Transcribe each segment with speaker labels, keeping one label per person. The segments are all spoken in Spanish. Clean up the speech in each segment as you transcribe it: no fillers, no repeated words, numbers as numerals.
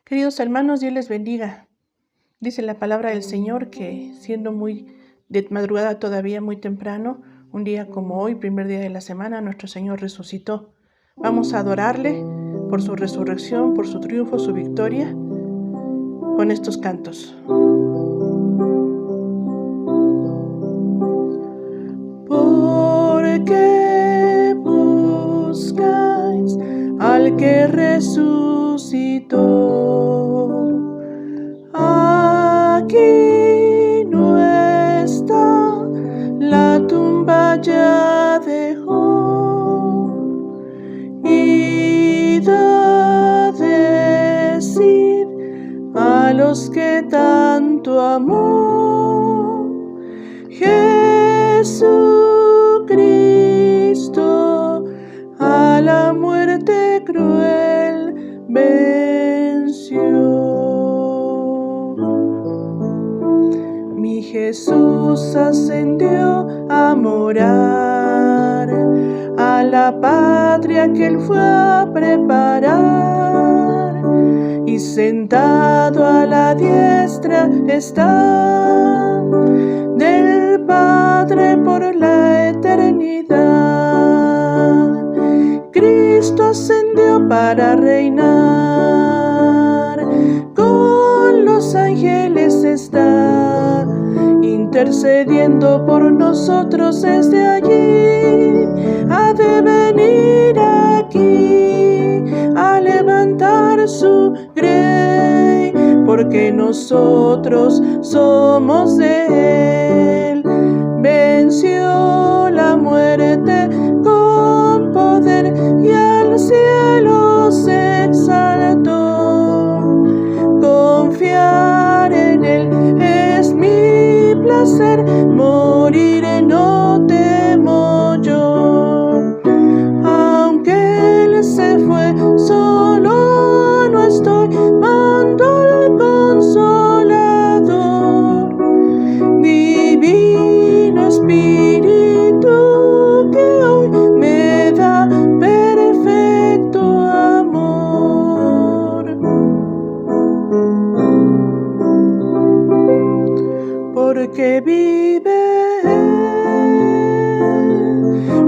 Speaker 1: Queridos hermanos, Dios les bendiga. Dice la palabra del Señor que siendo muy de madrugada todavía muy temprano, un día como hoy, primer día de la semana, nuestro Señor resucitó. Vamos a adorarle por su resurrección, por su triunfo, su victoria, con estos cantos. Porque buscáis al que resucitó. Aquí no está, la tumba ya dejó. Id a decir a los que tanto amó, Jesucristo a la muerte cruel venció. Mi Jesús ascendió a morar a la patria que Él fue a preparar, y sentado a la diestra está del Padre por la eternidad. Cristo ascendió para reinar, con los ángeles está, intercediendo por nosotros desde allí. Ha de venir aquí a levantar su grey, porque nosotros somos de Él. Venció la muerte con poder y al cielo se exaltó. Confiar en Él es mi placer, morir no temo yo. Aunque Él se fue, solo no estoy, mando el Consolador. Divino Espíritu que hoy me da perfecto amor. Porque vive Él,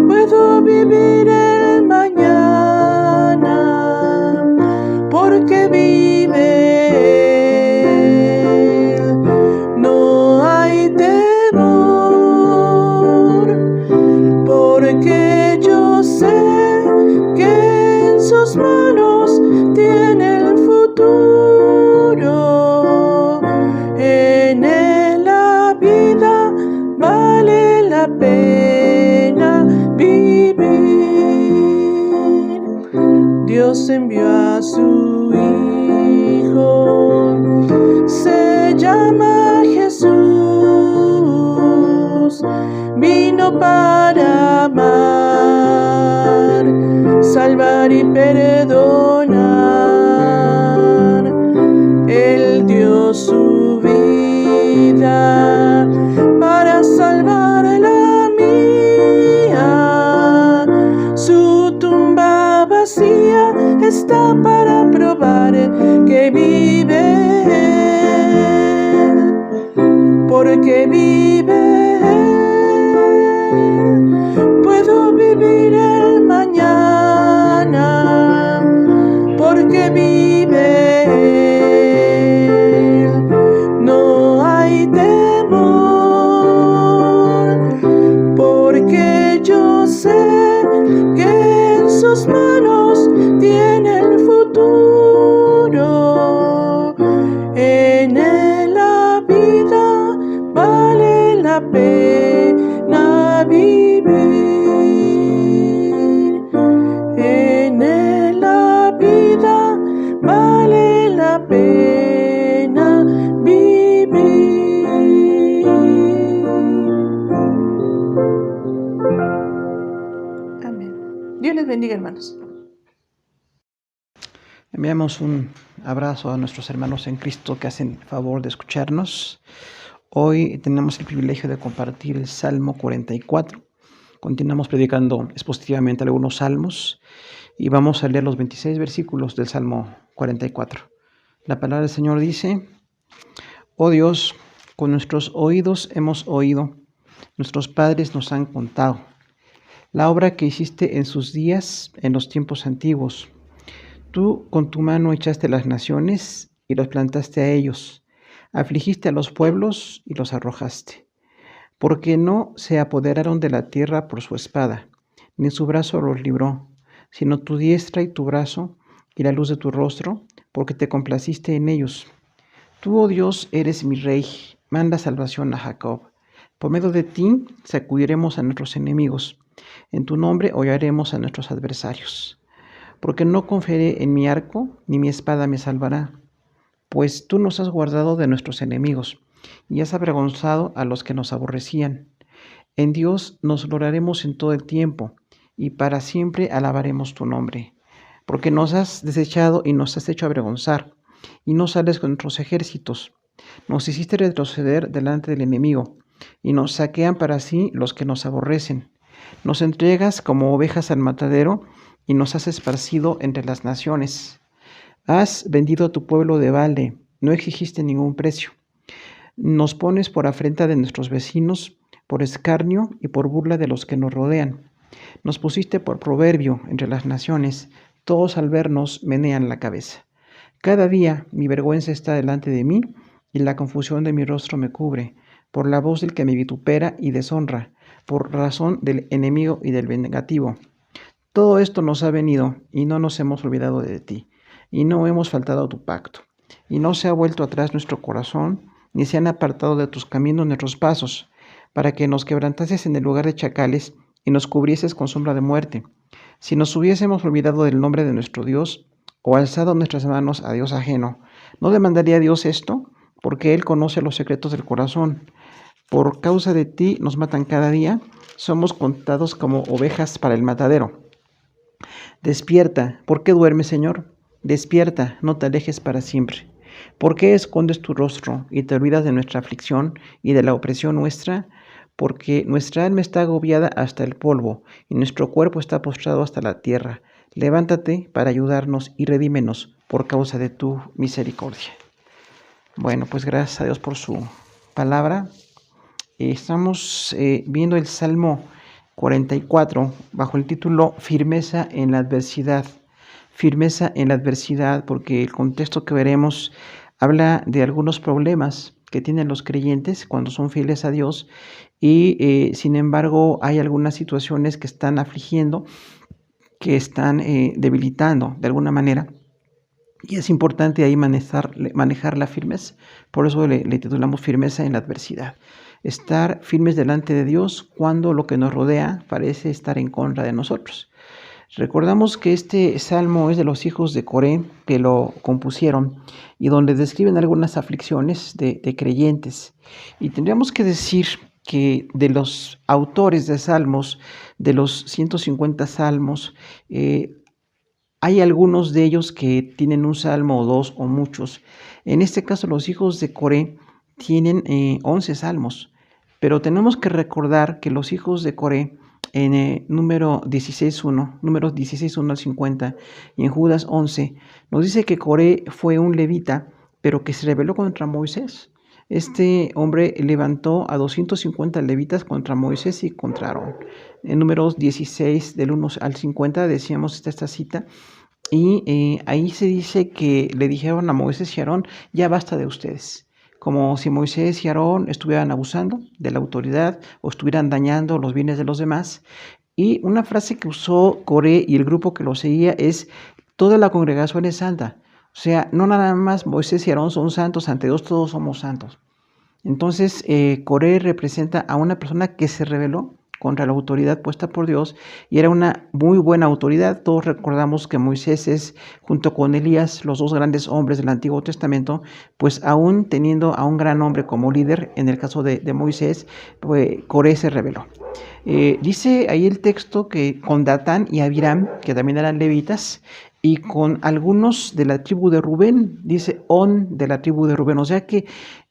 Speaker 1: puedo vivir el mañana. Porque vive Él, no hay temor. Porque yo sé que en sus manos tiene el futuro. En Él la vida vale la pena vivir. Dios envió a su Hijo, se llama Jesús, vino para amar, salvar y perdonar. Él dio su vida para salvar la mía. Su tumba vacía está para probar que vive Él. Porque vive Él, puedo vivir el mañana. Porque vive Él, no hay temor. Porque yo sé que en sus manos tiene el futuro. En Él la vida vale la pena vivir. En Él la vida vale la pena vivir. Amén. Dios les bendiga, hermanos.
Speaker 2: Enviamos un abrazo a nuestros hermanos en Cristo que hacen favor de escucharnos. Hoy tenemos el privilegio de compartir el Salmo 44. Continuamos predicando expositivamente algunos salmos y vamos a leer los 26 versículos del Salmo 44. La palabra del Señor dice: Oh Dios, con nuestros oídos hemos oído, nuestros padres nos han contado la obra que hiciste en sus días, en los tiempos antiguos. Tú con tu mano echaste las naciones y los plantaste a ellos, afligiste a los pueblos y los arrojaste, porque no se apoderaron de la tierra por su espada, ni su brazo los libró, sino tu diestra y tu brazo y la luz de tu rostro, porque te complaciste en ellos. Tú, oh Dios, eres mi rey, manda salvación a Jacob. Por medio de ti sacudiremos a nuestros enemigos, en tu nombre hollaremos a nuestros adversarios. Porque no confiaré en mi arco, ni mi espada me salvará, pues tú nos has guardado de nuestros enemigos, y has avergonzado a los que nos aborrecían. En Dios nos gloriaremos en todo el tiempo, y para siempre alabaremos tu nombre. Porque nos has desechado y nos has hecho avergonzar, y no sales con nuestros ejércitos. Nos hiciste retroceder delante del enemigo, y nos saquean para sí los que nos aborrecen. Nos entregas como ovejas al matadero, y nos has esparcido entre las naciones. Has vendido a tu pueblo de balde, no exigiste ningún precio. Nos pones por afrenta de nuestros vecinos, por escarnio y por burla de los que nos rodean. Nos pusiste por proverbio entre las naciones, todos al vernos menean la cabeza. Cada día mi vergüenza está delante de mí, y la confusión de mi rostro me cubre, por la voz del que me vitupera y deshonra, por razón del enemigo y del vengativo. Todo esto nos ha venido, y no nos hemos olvidado de ti, y no hemos faltado a tu pacto. Y no se ha vuelto atrás nuestro corazón, ni se han apartado de tus caminos nuestros pasos, para que nos quebrantases en el lugar de chacales, y nos cubrieses con sombra de muerte. Si nos hubiésemos olvidado del nombre de nuestro Dios, o alzado nuestras manos a Dios ajeno, ¿no demandaría Dios esto? Porque Él conoce los secretos del corazón. Por causa de ti nos matan cada día, somos contados como ovejas para el matadero. Despierta, ¿por qué duermes, Señor? Despierta, no te alejes para siempre. ¿Por qué escondes tu rostro y te olvidas de nuestra aflicción y de la opresión nuestra? Porque nuestra alma está agobiada hasta el polvo y nuestro cuerpo está postrado hasta la tierra. Levántate para ayudarnos y redímenos por causa de tu misericordia. Bueno, pues gracias a Dios por su palabra. Estamos viendo el Salmo 44 bajo el título Firmeza en la adversidad. Firmeza en la adversidad, porque el contexto que veremos habla de algunos problemas que tienen los creyentes cuando son fieles a Dios y sin embargo hay algunas situaciones que están afligiendo, que están debilitando de alguna manera. Y es importante ahí manejar la firmeza. Por eso le titulamos Firmeza en la adversidad. Estar firmes delante de Dios cuando lo que nos rodea parece estar en contra de nosotros. Recordamos que este salmo es de los hijos de Coré que lo compusieron y donde describen algunas aflicciones de creyentes. Y tendríamos que decir que de los autores de salmos, de los 150 salmos, hay algunos de ellos que tienen un salmo o dos o muchos. En este caso, los hijos de Coré tienen 11 salmos, pero tenemos que recordar que los hijos de Coré en números 16:1 al 50 y en Judas 11, nos dice que Coré fue un levita, pero que se rebeló contra Moisés. Este hombre levantó a 250 levitas contra Moisés y contra Aarón. En números 16, del 1 al 50, decíamos esta cita, y ahí se dice que le dijeron a Moisés y Aarón, ya basta de ustedes. Como si Moisés y Aarón estuvieran abusando de la autoridad o estuvieran dañando los bienes de los demás. Y una frase que usó Coré y el grupo que lo seguía es, toda la congregación es santa. O sea, no nada más Moisés y Aarón son santos, ante Dios todos somos santos. Entonces, Coré representa a una persona que se rebeló contra la autoridad puesta por Dios y era una muy buena autoridad. Todos recordamos que Moisés es, junto con Elías, los dos grandes hombres del Antiguo Testamento, pues aún teniendo a un gran hombre como líder, en el caso de Moisés, pues Coré se rebeló. Dice ahí el texto que con Datán y Abiram, que también eran levitas, y con algunos de la tribu de Rubén, dice On de la tribu de Rubén, o sea que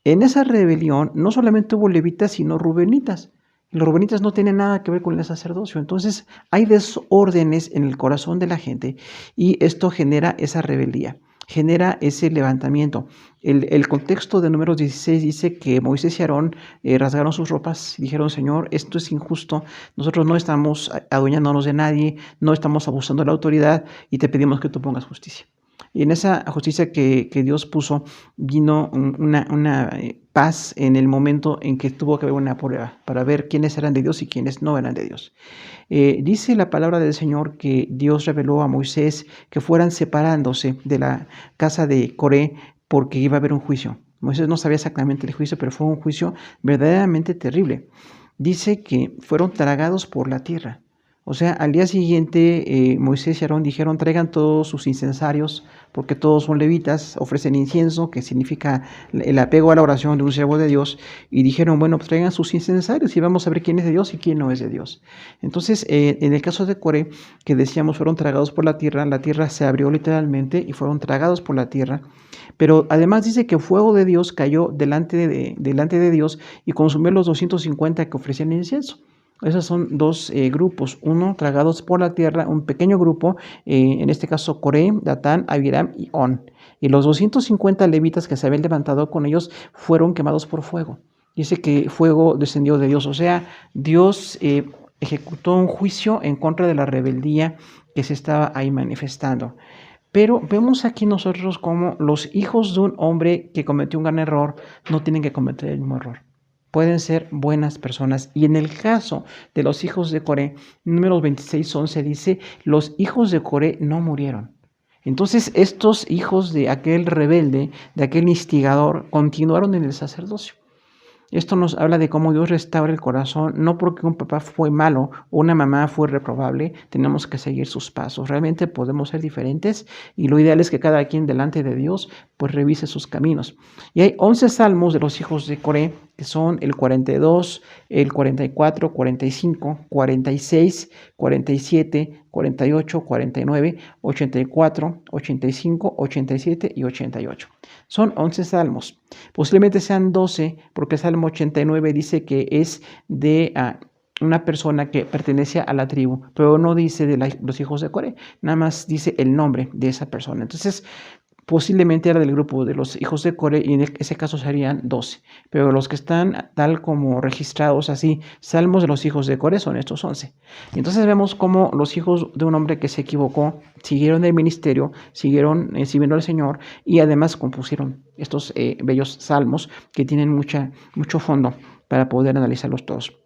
Speaker 2: en esa rebelión no solamente hubo levitas, sino rubenitas. Los rubenitas no tienen nada que ver con el sacerdocio, entonces hay desórdenes en el corazón de la gente y esto genera esa rebeldía. genera ese levantamiento. El contexto de Números 16 dice que Moisés y Aarón rasgaron sus ropas y dijeron: Señor, esto es injusto, nosotros no estamos adueñándonos de nadie, no estamos abusando de la autoridad y te pedimos que tú pongas justicia. Y en esa justicia que Dios puso vino una paz en el momento en que tuvo que haber una prueba para ver quiénes eran de Dios y quiénes no eran de Dios. Dice la palabra del Señor que Dios reveló a Moisés que fueran separándose de la casa de Coré porque iba a haber un juicio. Moisés no sabía exactamente el juicio, pero fue un juicio verdaderamente terrible. Dice que fueron tragados por la tierra. O sea, al día siguiente Moisés y Aarón dijeron: traigan todos sus incensarios, porque todos son levitas, ofrecen incienso, que significa el apego a la oración de un siervo de Dios, y dijeron: bueno, pues traigan sus incensarios y vamos a ver quién es de Dios y quién no es de Dios. Entonces, en el caso de Coré, que decíamos fueron tragados por la tierra se abrió literalmente y fueron tragados por la tierra, pero además dice que fuego de Dios cayó delante de Dios y consumió los 250 que ofrecían incienso. Esos son dos grupos, uno tragados por la tierra, un pequeño grupo, en este caso Coré, Datán, Abiram y On. Y los 250 levitas que se habían levantado con ellos fueron quemados por fuego. Dice que fuego descendió de Dios, o sea, Dios ejecutó un juicio en contra de la rebeldía que se estaba ahí manifestando. Pero vemos aquí nosotros cómo los hijos de un hombre que cometió un gran error no tienen que cometer el mismo error. Pueden ser buenas personas. Y en el caso de los hijos de Coré, Números 26:11 dice: los hijos de Coré no murieron. Entonces estos hijos de aquel rebelde, de aquel instigador, continuaron en el sacerdocio. Esto nos habla de cómo Dios restaura el corazón, no porque un papá fue malo o una mamá fue reprobable, tenemos que seguir sus pasos. Realmente podemos ser diferentes y lo ideal es que cada quien delante de Dios pues revise sus caminos. Y hay 11 salmos de los hijos de Coré, que son el 42, el 44, 45, 46, 47, 48, 49, 84, 85, 87 y 88. Son 11 salmos. Posiblemente sean 12, porque el Salmo 89 dice que es de una persona que pertenece a la tribu, pero no dice de los hijos de Coré, nada más dice el nombre de esa persona. Entonces, posiblemente era del grupo de los hijos de Coré y en ese caso serían 12. Pero los que están tal como registrados así, salmos de los hijos de Coré, son estos 11. Y entonces vemos cómo los hijos de un hombre que se equivocó siguieron el ministerio, siguieron sirviendo al Señor y además compusieron estos bellos salmos que tienen mucho fondo para poder analizarlos todos.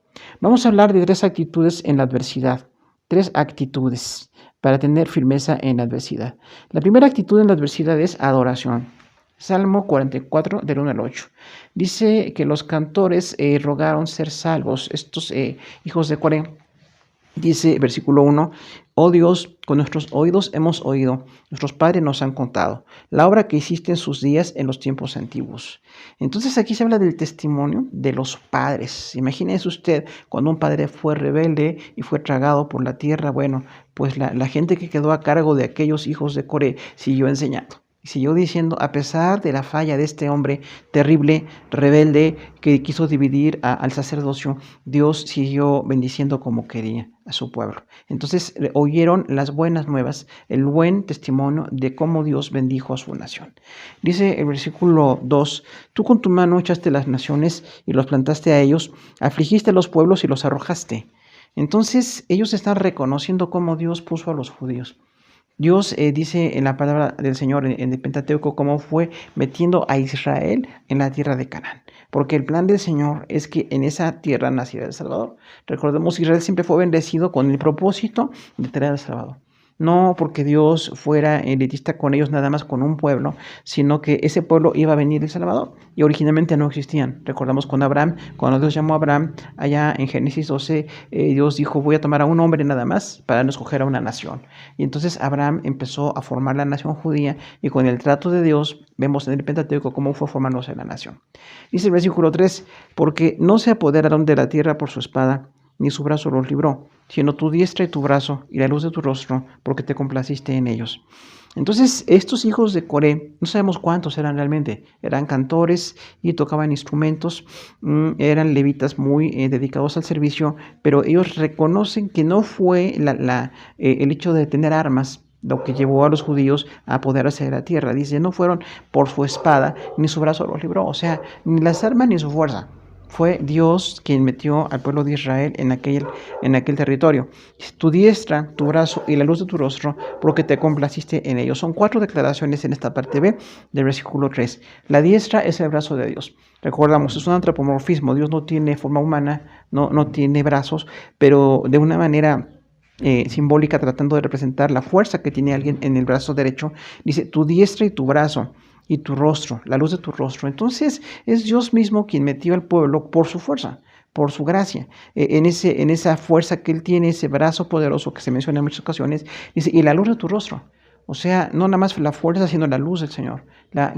Speaker 2: Vamos a hablar de 3 actitudes en la adversidad. 3 actitudes para tener firmeza en la adversidad. La primera actitud en la adversidad es adoración. Salmo 44, del 1 al 8. Dice que los cantores rogaron ser salvos. Estos hijos de Coré, dice versículo 1, oh Dios, con nuestros oídos hemos oído, nuestros padres nos han contado, la obra que hiciste en sus días en los tiempos antiguos. Entonces aquí se habla del testimonio de los padres. Imagínese usted cuando un padre fue rebelde y fue tragado por la tierra. Bueno, pues la gente que quedó a cargo de aquellos hijos de Coré siguió enseñando. Y siguió diciendo, a pesar de la falla de este hombre terrible, rebelde, que quiso dividir al sacerdocio, Dios siguió bendiciendo como quería a su pueblo. Entonces oyeron las buenas nuevas, el buen testimonio de cómo Dios bendijo a su nación. Dice el versículo 2, tú con tu mano echaste las naciones y los plantaste a ellos, afligiste a los pueblos y los arrojaste. Entonces ellos están reconociendo cómo Dios puso a los judíos. Dios dice en la palabra del Señor en el Pentateuco cómo fue metiendo a Israel en la tierra de Canaán. Porque el plan del Señor es que en esa tierra naciera el Salvador. Recordemos, Israel siempre fue bendecido con el propósito de traer al Salvador. No porque Dios fuera elitista con ellos, nada más con un pueblo, sino que ese pueblo iba a venir el Salvador. Y originalmente no existían. Recordamos con Abraham, cuando Dios llamó a Abraham, allá en Génesis 12, Dios dijo, voy a tomar a un hombre nada más para no escoger a una nación. Y entonces Abraham empezó a formar la nación judía y con el trato de Dios, vemos en el Pentateuco cómo fue formándose la nación. Dice el versículo 3, porque no se apoderaron de la tierra por su espada, ni su brazo los libró, sino tu diestra y tu brazo y la luz de tu rostro, porque te complaciste en ellos. Entonces, estos hijos de Coré, no sabemos cuántos eran realmente, eran cantores y tocaban instrumentos, eran levitas muy dedicados al servicio, pero ellos reconocen que no fue el hecho de tener armas lo que llevó a los judíos a apoderarse de la tierra. Dice, no fueron por su espada, ni su brazo los libró, o sea, ni las armas ni su fuerza. Fue Dios quien metió al pueblo de Israel en aquel territorio. Tu diestra, tu brazo y la luz de tu rostro, porque te complaciste en ellos. Son 4 declaraciones en esta parte B del versículo 3. La diestra es el brazo de Dios. Recordamos, es un antropomorfismo. Dios no tiene forma humana, no tiene brazos, pero de una manera simbólica, tratando de representar la fuerza que tiene alguien en el brazo derecho, dice tu diestra y tu brazo y tu rostro, la luz de tu rostro. Entonces es Dios mismo quien metió al pueblo por su fuerza, por su gracia, en esa fuerza que Él tiene, ese brazo poderoso que se menciona en muchas ocasiones, dice, y la luz de tu rostro. O sea, no nada más la fuerza, sino la luz del Señor,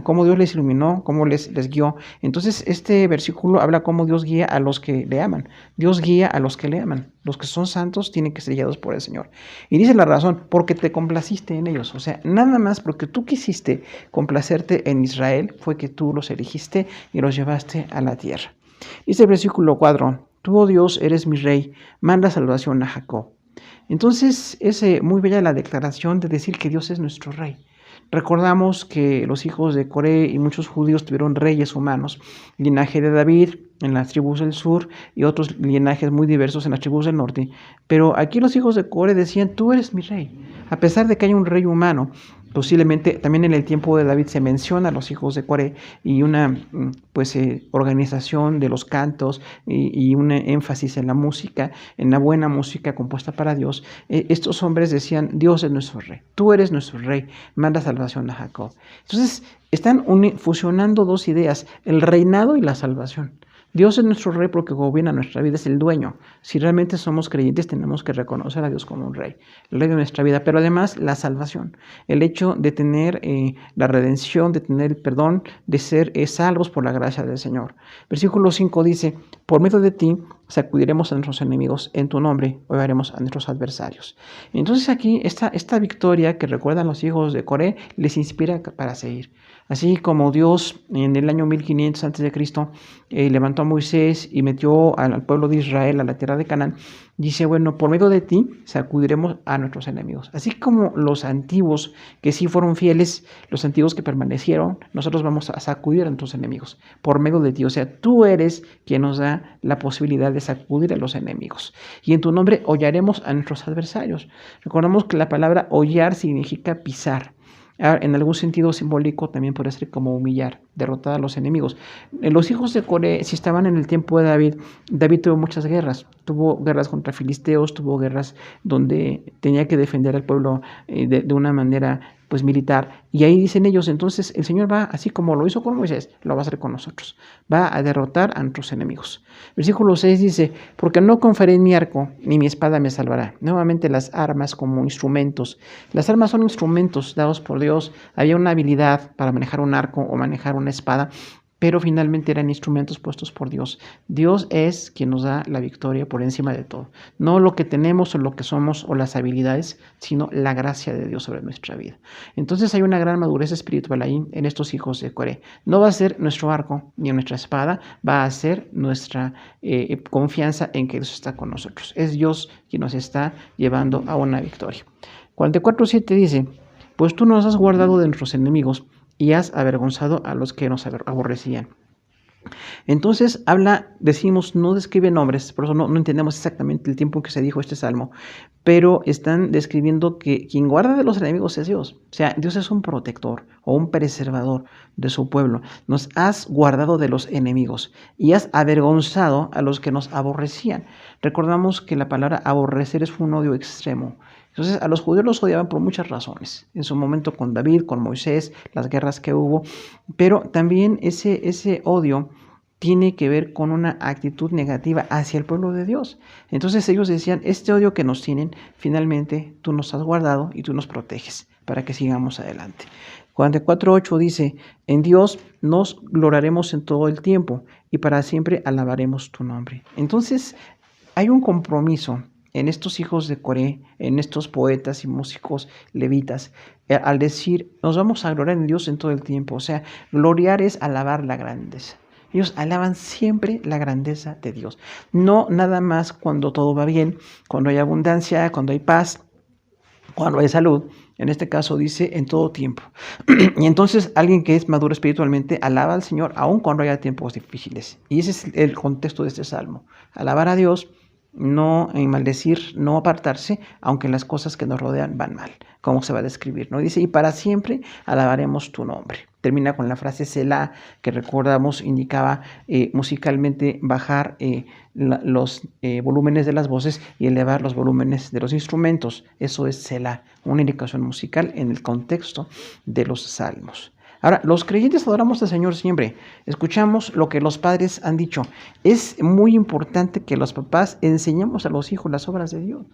Speaker 2: cómo Dios les iluminó, cómo les guió. Entonces, este versículo habla cómo Dios guía a los que le aman. Dios guía a los que le aman. Los que son santos tienen que ser guiados por el Señor. Y dice la razón, porque te complaciste en ellos. O sea, nada más porque tú quisiste complacerte en Israel, fue que tú los elegiste y los llevaste a la tierra. Dice el versículo 4, tú, oh Dios, eres mi rey, manda salvación a Jacob. Entonces es muy bella la declaración de decir que Dios es nuestro rey. Recordamos que los hijos de Coré y muchos judíos tuvieron reyes humanos, linaje de David en las tribus del sur y otros linajes muy diversos en las tribus del norte, pero aquí los hijos de Coré decían, tú eres mi rey, a pesar de que hay un rey humano. Posiblemente también en el tiempo de David se menciona a los hijos de Coré y una organización de los cantos y un énfasis en la música, en la buena música compuesta para Dios. Estos hombres decían, Dios es nuestro rey, tú eres nuestro rey, manda salvación a Jacob. Entonces están fusionando 2 ideas, el reinado y la salvación. Dios es nuestro rey porque gobierna nuestra vida, es el dueño. Si realmente somos creyentes, tenemos que reconocer a Dios como un rey, el rey de nuestra vida, pero además la salvación, el hecho de tener la redención, de tener el perdón, de ser salvos por la gracia del Señor. Versículo 5 dice, por medio de ti sacudiremos a nuestros enemigos, en tu nombre hollaremos a nuestros adversarios. Entonces aquí esta victoria que recuerdan los hijos de Coré les inspira para seguir. Así como Dios en el año 1500 a.C. Levantó a Moisés y metió al pueblo de Israel a la tierra de Canaán, dice, bueno, por medio de ti sacudiremos a nuestros enemigos. Así como los antiguos que sí fueron fieles, los antiguos que permanecieron, nosotros vamos a sacudir a nuestros enemigos por medio de ti. O sea, tú eres quien nos da la posibilidad de sacudir a los enemigos. Y en tu nombre hollaremos a nuestros adversarios. Recordamos que la palabra hollar significa pisar. En algún sentido simbólico también puede ser como humillar, derrotar a los enemigos. Los hijos de Coré, si estaban en el tiempo de David, David tuvo muchas guerras. Tuvo guerras contra filisteos, tuvo guerras donde tenía que defender al pueblo de una manera pues militar. Y ahí dicen ellos, entonces el Señor va, así como lo hizo con Moisés, lo va a hacer con nosotros. Va a derrotar a nuestros enemigos. Versículo 6 dice, porque no confiaré en mi arco, ni mi espada me salvará. Nuevamente las armas como instrumentos. Las armas son instrumentos dados por Dios. Había una habilidad para manejar un arco o manejar una espada, pero finalmente eran instrumentos puestos por Dios. Dios es quien nos da la victoria por encima de todo. No lo que tenemos o lo que somos o las habilidades, sino la gracia de Dios sobre nuestra vida. Entonces hay una gran madurez espiritual ahí en estos hijos de Coré. No va a ser nuestro arco ni nuestra espada, va a ser nuestra confianza en que Dios está con nosotros. Es Dios quien nos está llevando a una victoria. 44:7 dice, pues tú nos has guardado de nuestros enemigos y has avergonzado a los que nos aborrecían. Entonces decimos, no describe nombres, por eso no entendemos exactamente el tiempo en que se dijo este salmo, pero están describiendo que quien guarda de los enemigos es Dios. O sea, Dios es un protector o un preservador de su pueblo. Nos has guardado de los enemigos y has avergonzado a los que nos aborrecían. Recordamos que la palabra aborrecer es un odio extremo. Entonces a los judíos los odiaban por muchas razones. En su momento con David, con Moisés, las guerras que hubo. Pero también ese odio tiene que ver con una actitud negativa hacia el pueblo de Dios. Entonces ellos decían, este odio que nos tienen, finalmente tú nos has guardado y tú nos proteges para que sigamos adelante. 44:8 dice, en Dios nos gloriaremos en todo el tiempo y para siempre alabaremos tu nombre. Entonces hay un compromiso en estos hijos de Coré, en estos poetas y músicos levitas, al decir, nos vamos a gloriar en Dios en todo el tiempo. O sea, gloriar es alabar la grandeza. Ellos alaban siempre la grandeza de Dios. No nada más cuando todo va bien, cuando hay abundancia, cuando hay paz, cuando hay salud, en este caso dice en todo tiempo. Y entonces alguien que es maduro espiritualmente alaba al Señor aun cuando haya tiempos difíciles. Y ese es el contexto de este salmo. Alabar a Dios, no maldecir, no apartarse, aunque las cosas que nos rodean van mal, como se va a describir, ¿no? Dice, y para siempre alabaremos tu nombre. Termina con la frase Selah, que recordamos indicaba musicalmente bajar los volúmenes de las voces y elevar los volúmenes de los instrumentos. Eso es Selah, una indicación musical en el contexto de los salmos. Ahora, los creyentes adoramos al Señor siempre. Escuchamos lo que los padres han dicho. Es muy importante que los papás enseñemos a los hijos las obras de Dios.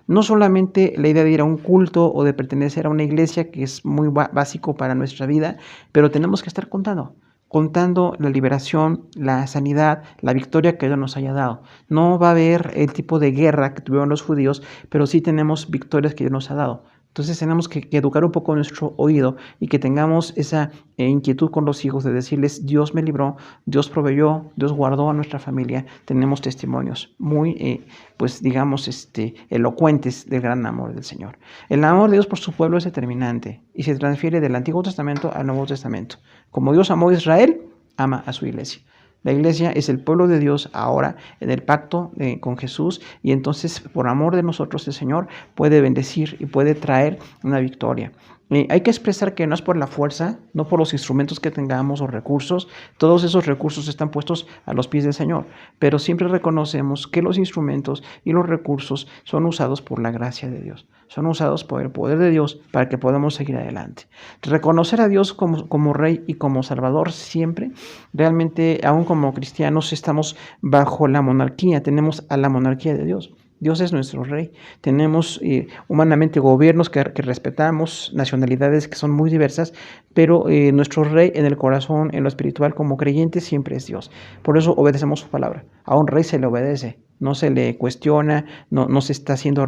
Speaker 2: No solamente la idea de ir a un culto o de pertenecer a una iglesia, que es muy básico para nuestra vida, pero tenemos que estar contando la liberación, la sanidad, la victoria que Dios nos haya dado. No va a haber el tipo de guerra que tuvieron los judíos, pero sí tenemos victorias que Dios nos ha dado. Entonces tenemos que educar un poco nuestro oído y que tengamos esa inquietud con los hijos de decirles, Dios me libró, Dios proveyó, Dios guardó a nuestra familia. Tenemos testimonios muy, pues digamos, elocuentes del gran amor del Señor. El amor de Dios por su pueblo es determinante y se transfiere del Antiguo Testamento al Nuevo Testamento. Como Dios amó a Israel, ama a su iglesia. La iglesia es el pueblo de Dios ahora en el pacto con Jesús y entonces por amor de nosotros el Señor puede bendecir y puede traer una victoria. Hay que expresar que no es por la fuerza, no por los instrumentos que tengamos o recursos. Todos esos recursos están puestos a los pies del Señor, pero siempre reconocemos que los instrumentos y los recursos son usados por la gracia de Dios. Son usados por el poder de Dios para que podamos seguir adelante. Reconocer a Dios como Rey y como Salvador siempre. Realmente, aún como cristianos, estamos bajo la monarquía. Tenemos a la monarquía de Dios. Dios es nuestro Rey. Tenemos humanamente gobiernos que respetamos, nacionalidades que son muy diversas, pero nuestro Rey en el corazón, en lo espiritual, como creyentes, siempre es Dios. Por eso obedecemos su palabra. A un Rey se le obedece. No se le cuestiona, no se está haciendo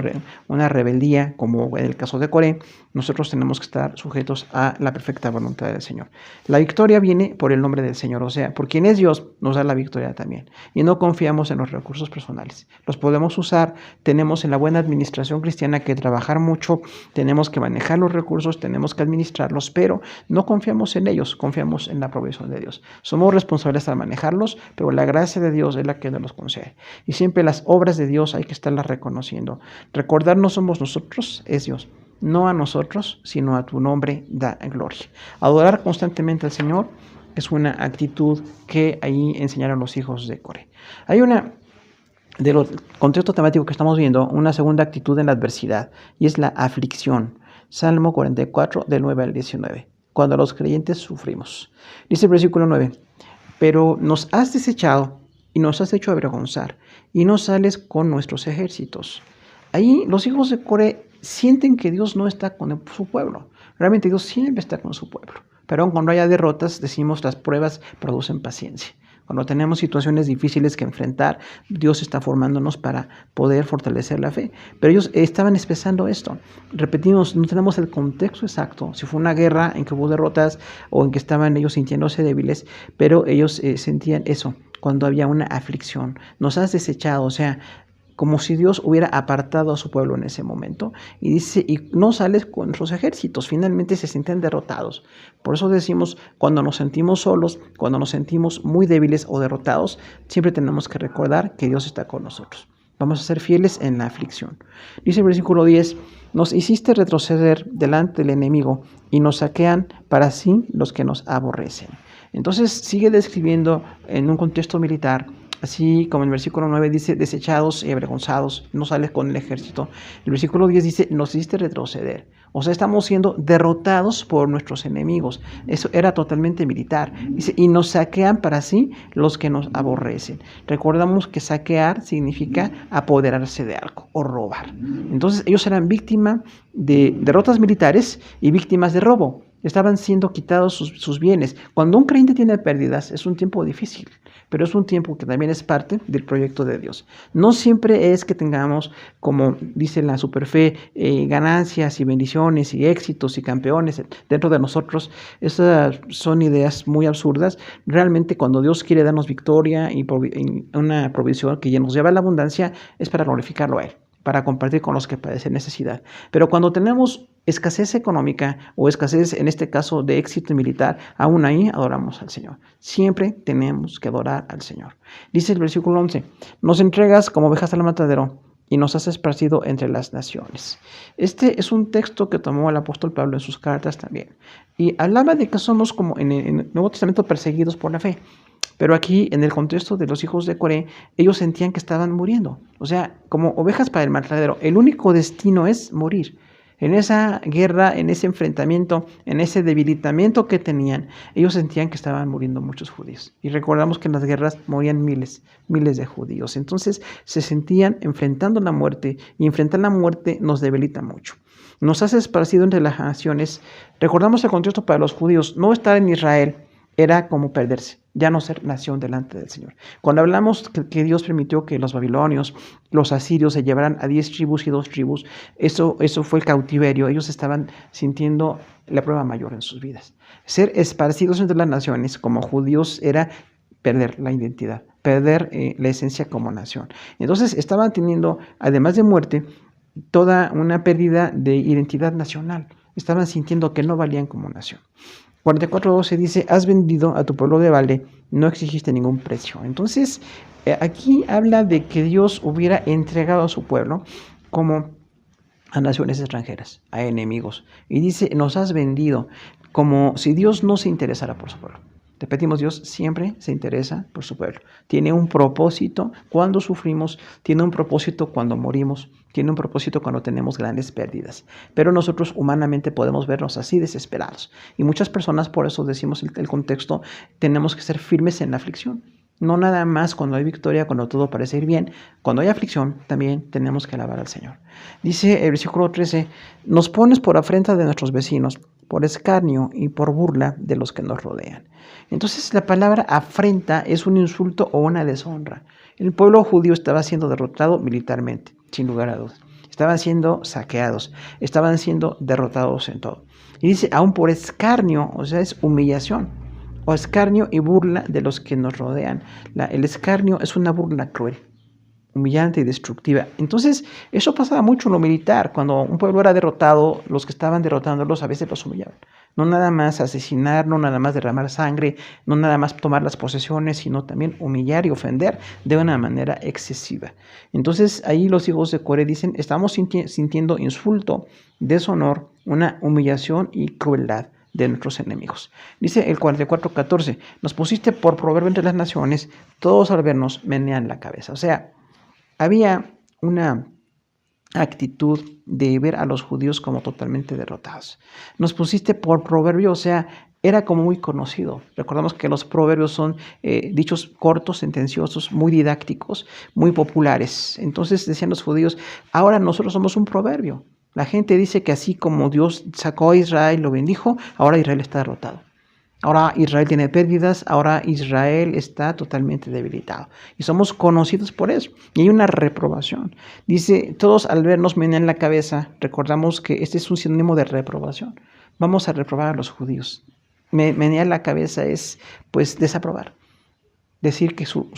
Speaker 2: una rebeldía como en el caso de Coré. Nosotros tenemos que estar sujetos a la perfecta voluntad del Señor. La victoria viene por el nombre del Señor, o sea, por quien es Dios nos da la victoria también. Y no confiamos en los recursos personales. Los podemos usar, tenemos en la buena administración cristiana que trabajar mucho, tenemos que manejar los recursos, tenemos que administrarlos, pero no confiamos en ellos, confiamos en la provisión de Dios. Somos responsables al manejarlos, pero la gracia de Dios es la que nos los concede. Y siempre las obras de Dios hay que estarlas reconociendo. Recordar no somos nosotros, es Dios. No a nosotros, sino a tu nombre da gloria. Adorar constantemente al Señor es una actitud que ahí enseñaron los hijos de Coré. Hay una, de los contextos temáticos que estamos viendo, una segunda actitud en la adversidad, y es la aflicción. Salmo 44, del 9 al 19. Cuando los creyentes sufrimos. Dice el versículo 9, pero nos has desechado y nos has hecho avergonzar, y no sales con nuestros ejércitos. Ahí los hijos de Coré sienten que Dios no está con su pueblo. Realmente Dios siempre está con su pueblo. Pero aun cuando haya derrotas, decimos las pruebas producen paciencia. Cuando tenemos situaciones difíciles que enfrentar, Dios está formándonos para poder fortalecer la fe. Pero ellos estaban expresando esto. Repetimos, no tenemos el contexto exacto. Si fue una guerra en que hubo derrotas o en que estaban ellos sintiéndose débiles, pero ellos sentían eso cuando había una aflicción. Nos has desechado, o sea, como si Dios hubiera apartado a su pueblo en ese momento. Y dice, y no sales con sus ejércitos. Finalmente se sienten derrotados. Por eso decimos, cuando nos sentimos solos, cuando nos sentimos muy débiles o derrotados, siempre tenemos que recordar que Dios está con nosotros. Vamos a ser fieles en la aflicción. Dice el versículo 10, nos hiciste retroceder delante del enemigo y nos saquean para sí los que nos aborrecen. Entonces sigue describiendo en un contexto militar, así como en el versículo 9 dice, desechados y avergonzados, no sales con el ejército. El versículo 10 dice, nos hiciste retroceder. O sea, estamos siendo derrotados por nuestros enemigos. Eso era totalmente militar. Dice, y nos saquean para sí los que nos aborrecen. Recordamos que saquear significa apoderarse de algo o robar. Entonces ellos eran víctimas de derrotas militares y víctimas de robo. Estaban siendo quitados sus bienes. Cuando un creyente tiene pérdidas, es un tiempo difícil, pero es un tiempo que también es parte del proyecto de Dios. No siempre es que tengamos, como dice la superfe, ganancias y bendiciones y éxitos y campeones dentro de nosotros. Esas son ideas muy absurdas. Realmente cuando Dios quiere darnos victoria y una provisión que ya nos lleva a la abundancia, es para glorificarlo a Él. para compartir con los que padecen necesidad. Pero cuando tenemos escasez económica o escasez, en este caso, de éxito militar, aún ahí adoramos al Señor. Siempre tenemos que adorar al Señor. Dice el versículo 11, nos entregas como ovejas al matadero y nos has esparcido entre las naciones. Este es un texto que tomó el apóstol Pablo en sus cartas también. Y hablaba de que somos como en el Nuevo Testamento perseguidos por la fe. Pero aquí, en el contexto de los hijos de Coré, ellos sentían que estaban muriendo. O sea, como ovejas para el matadero, el único destino es morir. En esa guerra, en ese enfrentamiento, en ese debilitamiento que tenían, ellos sentían que estaban muriendo muchos judíos. Y recordamos que en las guerras morían miles de judíos. Entonces se sentían enfrentando la muerte, y enfrentar la muerte nos debilita mucho. Nos has esparcido entre las naciones. Recordamos el contexto para los judíos. No estar en Israel era como perderse, ya no ser nación delante del Señor. Cuando hablamos que Dios permitió que los babilonios, los asirios se llevaran a 10 tribus y 2 tribus, eso fue el cautiverio. Ellos estaban sintiendo la prueba mayor en sus vidas. Ser esparcidos entre las naciones como judíos era perder la identidad, perder la esencia como nación. Entonces estaban teniendo, además de muerte, toda una pérdida de identidad nacional. Estaban sintiendo que no valían como nación. 44:12 dice, has vendido a tu pueblo de balde, no exigiste ningún precio. Entonces, aquí habla de que Dios hubiera entregado a su pueblo como a naciones extranjeras, a enemigos. Y dice, nos has vendido, como si Dios no se interesara por su pueblo. Repetimos, Dios siempre se interesa por su pueblo. Tiene un propósito cuando sufrimos, tiene un propósito cuando morimos, tiene un propósito cuando tenemos grandes pérdidas. Pero nosotros humanamente podemos vernos así desesperados. Y muchas personas, por eso decimos el contexto, tenemos que ser firmes en la aflicción. No nada más cuando hay victoria, cuando todo parece ir bien. Cuando hay aflicción, también tenemos que alabar al Señor. Dice el versículo 13, nos pones por afrenta de nuestros vecinos, por escarnio y por burla de los que nos rodean. Entonces la palabra afrenta es un insulto o una deshonra. El pueblo judío estaba siendo derrotado militarmente, sin lugar a dudas. Estaban siendo saqueados, estaban siendo derrotados en todo. Y dice, aún por escarnio, o sea, es humillación. O escarnio y burla de los que nos rodean. El escarnio es una burla cruel, humillante y destructiva. Entonces, eso pasaba mucho en lo militar. Cuando un pueblo era derrotado, los que estaban derrotándolos a veces los humillaban. No nada más asesinar, no nada más derramar sangre, no nada más tomar las posesiones, sino también humillar y ofender de una manera excesiva. Entonces, ahí los hijos de Coré dicen, estamos sintiendo insulto, deshonor, una humillación y crueldad de nuestros enemigos. Dice el 44:14, nos pusiste por proverbio entre las naciones, todos al vernos menean la cabeza. O sea, había una actitud de ver a los judíos como totalmente derrotados. Nos pusiste por proverbio, o sea, era como muy conocido. Recordamos que los proverbios son dichos cortos, sentenciosos, muy didácticos, muy populares. Entonces decían los judíos, ahora nosotros somos un proverbio. La gente dice que así como Dios sacó a Israel, lo bendijo, ahora Israel está derrotado. Ahora Israel tiene pérdidas, ahora Israel está totalmente debilitado. Y somos conocidos por eso. Y hay una reprobación. Dice, todos al vernos menean la cabeza. Recordamos que este es un sinónimo de reprobación. Vamos a reprobar a los judíos. Menear la cabeza es, pues, desaprobar. Decir que su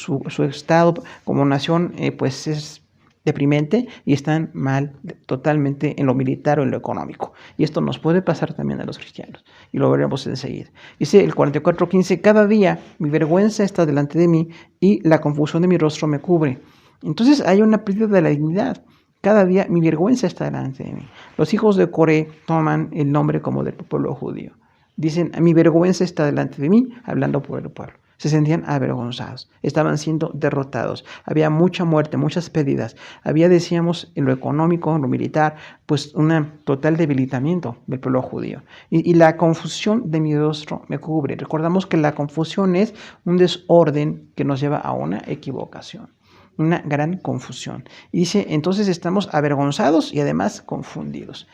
Speaker 2: estado como nación, pues, es deprimente y están mal totalmente en lo militar o en lo económico. Y esto nos puede pasar también a los cristianos. Y lo veremos enseguida. Dice el 44:15, cada día mi vergüenza está delante de mí y la confusión de mi rostro me cubre. Entonces hay una pérdida de la dignidad. Cada día mi vergüenza está delante de mí. Los hijos de Coré toman el nombre como del pueblo judío. Dicen, mi vergüenza está delante de mí, hablando por el pueblo. Se sentían avergonzados, estaban siendo derrotados, había mucha muerte, muchas pérdidas, había, decíamos, en lo económico, en lo militar, pues un total debilitamiento del pueblo judío. Y la confusión de mi rostro me cubre. Recordamos que la confusión es un desorden que nos lleva a una equivocación, una gran confusión. Y dice, entonces estamos avergonzados y además confundidos.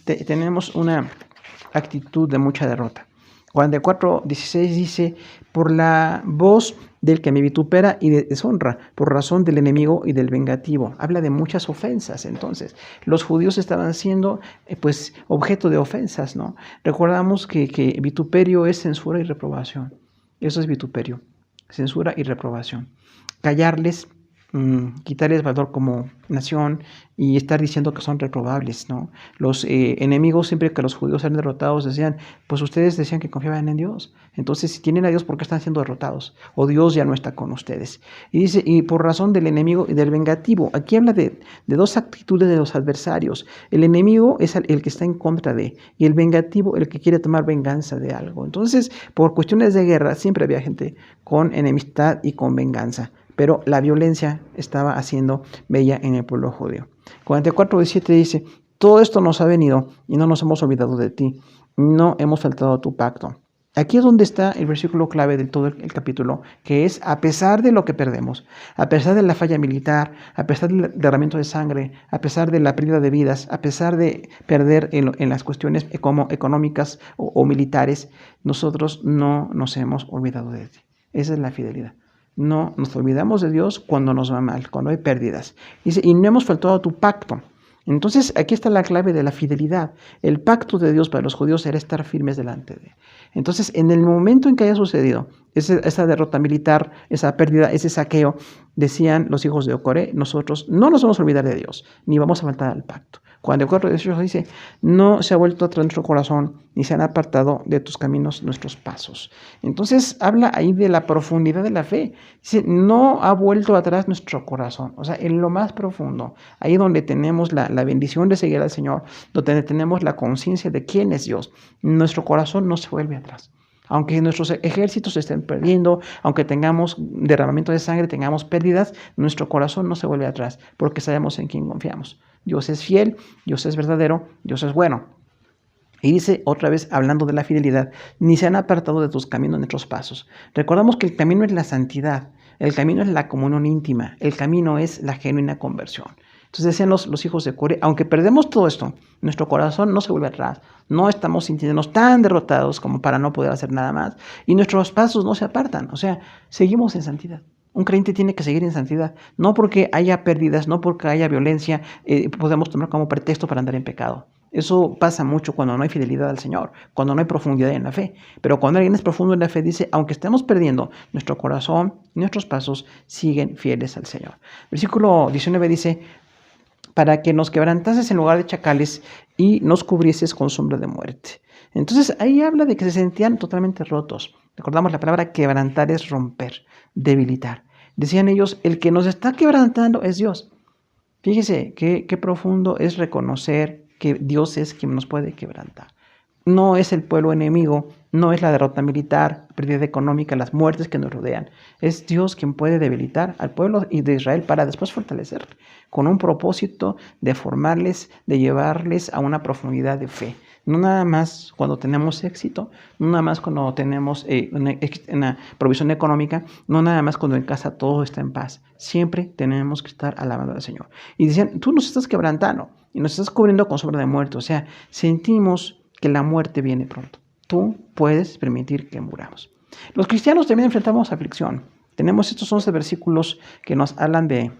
Speaker 2: Tenemos una actitud de mucha derrota. 44:16 dice, por la voz del que me vitupera y deshonra, por razón del enemigo y del vengativo. Habla de muchas ofensas. Entonces, los judíos estaban siendo, pues, objeto de ofensas, ¿no? Recordamos que vituperio es censura y reprobación. Eso es vituperio, censura y reprobación. Callarles quitarles valor como nación y estar diciendo que son reprobables, ¿no? Los enemigos, siempre que los judíos eran derrotados, decían, pues ustedes decían que confiaban en Dios. Entonces, si tienen a Dios, ¿por qué están siendo derrotados? O Dios ya no está con ustedes. Y dice, y por razón del enemigo y del vengativo. Aquí habla de dos actitudes de los adversarios. El enemigo es el que está en contra de, y el vengativo, el que quiere tomar venganza de algo. Entonces, por cuestiones de guerra, siempre había gente con enemistad y con venganza. Pero la violencia estaba haciendo bella en el pueblo judío. 44:17 dice, todo esto nos ha venido y no nos hemos olvidado de ti, no hemos faltado a tu pacto. Aquí es donde está el versículo clave de todo el capítulo, que es a pesar de lo que perdemos, a pesar de la falla militar, a pesar del derramamiento de sangre, a pesar de la pérdida de vidas, a pesar de perder en las cuestiones económicas o militares, nosotros no nos hemos olvidado de ti. Esa es la fidelidad. No nos olvidamos de Dios cuando nos va mal, cuando hay pérdidas. Dice, y no hemos faltado a tu pacto. Entonces, aquí está la clave de la fidelidad. El pacto de Dios para los judíos era estar firmes delante de él. Entonces, en el momento en que haya sucedido esa derrota militar, esa pérdida, ese saqueo, decían los hijos de Coré, nosotros no nos vamos a olvidar de Dios, ni vamos a faltar al pacto. 44:18 dice, no se ha vuelto atrás nuestro corazón, ni se han apartado de tus caminos nuestros pasos. Entonces habla ahí de la profundidad de la fe. Dice, no ha vuelto atrás nuestro corazón. O sea, en lo más profundo, ahí donde tenemos la bendición de seguir al Señor, donde tenemos la conciencia de quién es Dios, nuestro corazón no se vuelve atrás. Aunque nuestros ejércitos se estén perdiendo, aunque tengamos derramamiento de sangre, tengamos pérdidas, nuestro corazón no se vuelve atrás, porque sabemos en quién confiamos. Dios es fiel, Dios es verdadero, Dios es bueno. Y dice otra vez, hablando de la fidelidad, ni se han apartado de tus caminos nuestros pasos. Recordamos que el camino es la santidad, el camino es la comunión íntima, el camino es la genuina conversión. Entonces decían los hijos de Coré, aunque perdemos todo esto, nuestro corazón no se vuelve atrás, no estamos sintiéndonos tan derrotados como para no poder hacer nada más, y nuestros pasos no se apartan, o sea, seguimos en santidad. Un creyente tiene que seguir en santidad, no porque haya pérdidas, no porque haya violencia, podemos tomar como pretexto para andar en pecado. Eso pasa mucho cuando no hay fidelidad al Señor, cuando no hay profundidad en la fe. Pero cuando alguien es profundo en la fe, dice, aunque estemos perdiendo, nuestro corazón, nuestros pasos siguen fieles al Señor. Versículo 19 dice, para que nos quebrantases en lugar de chacales y nos cubrieses con sombra de muerte. Entonces ahí habla de que se sentían totalmente rotos. Recordamos la palabra quebrantar es romper, debilitar. Decían ellos, el que nos está quebrantando es Dios. Fíjese qué profundo es reconocer que Dios es quien nos puede quebrantar. No es el pueblo enemigo, no es la derrota militar, pérdida económica, las muertes que nos rodean. Es Dios quien puede debilitar al pueblo de Israel para después fortalecerle, con un propósito de formarles, de llevarles a una profundidad de fe. No nada más cuando tenemos éxito, no nada más cuando tenemos una provisión económica, no nada más cuando en casa todo está en paz. Siempre tenemos que estar alabando al Señor. Y decían, tú nos estás quebrantando y nos estás cubriendo con sombra de muerte. O sea, sentimos que la muerte viene pronto. Tú puedes permitir que muramos. Los cristianos también enfrentamos aflicción. Tenemos estos 11 versículos que nos hablan de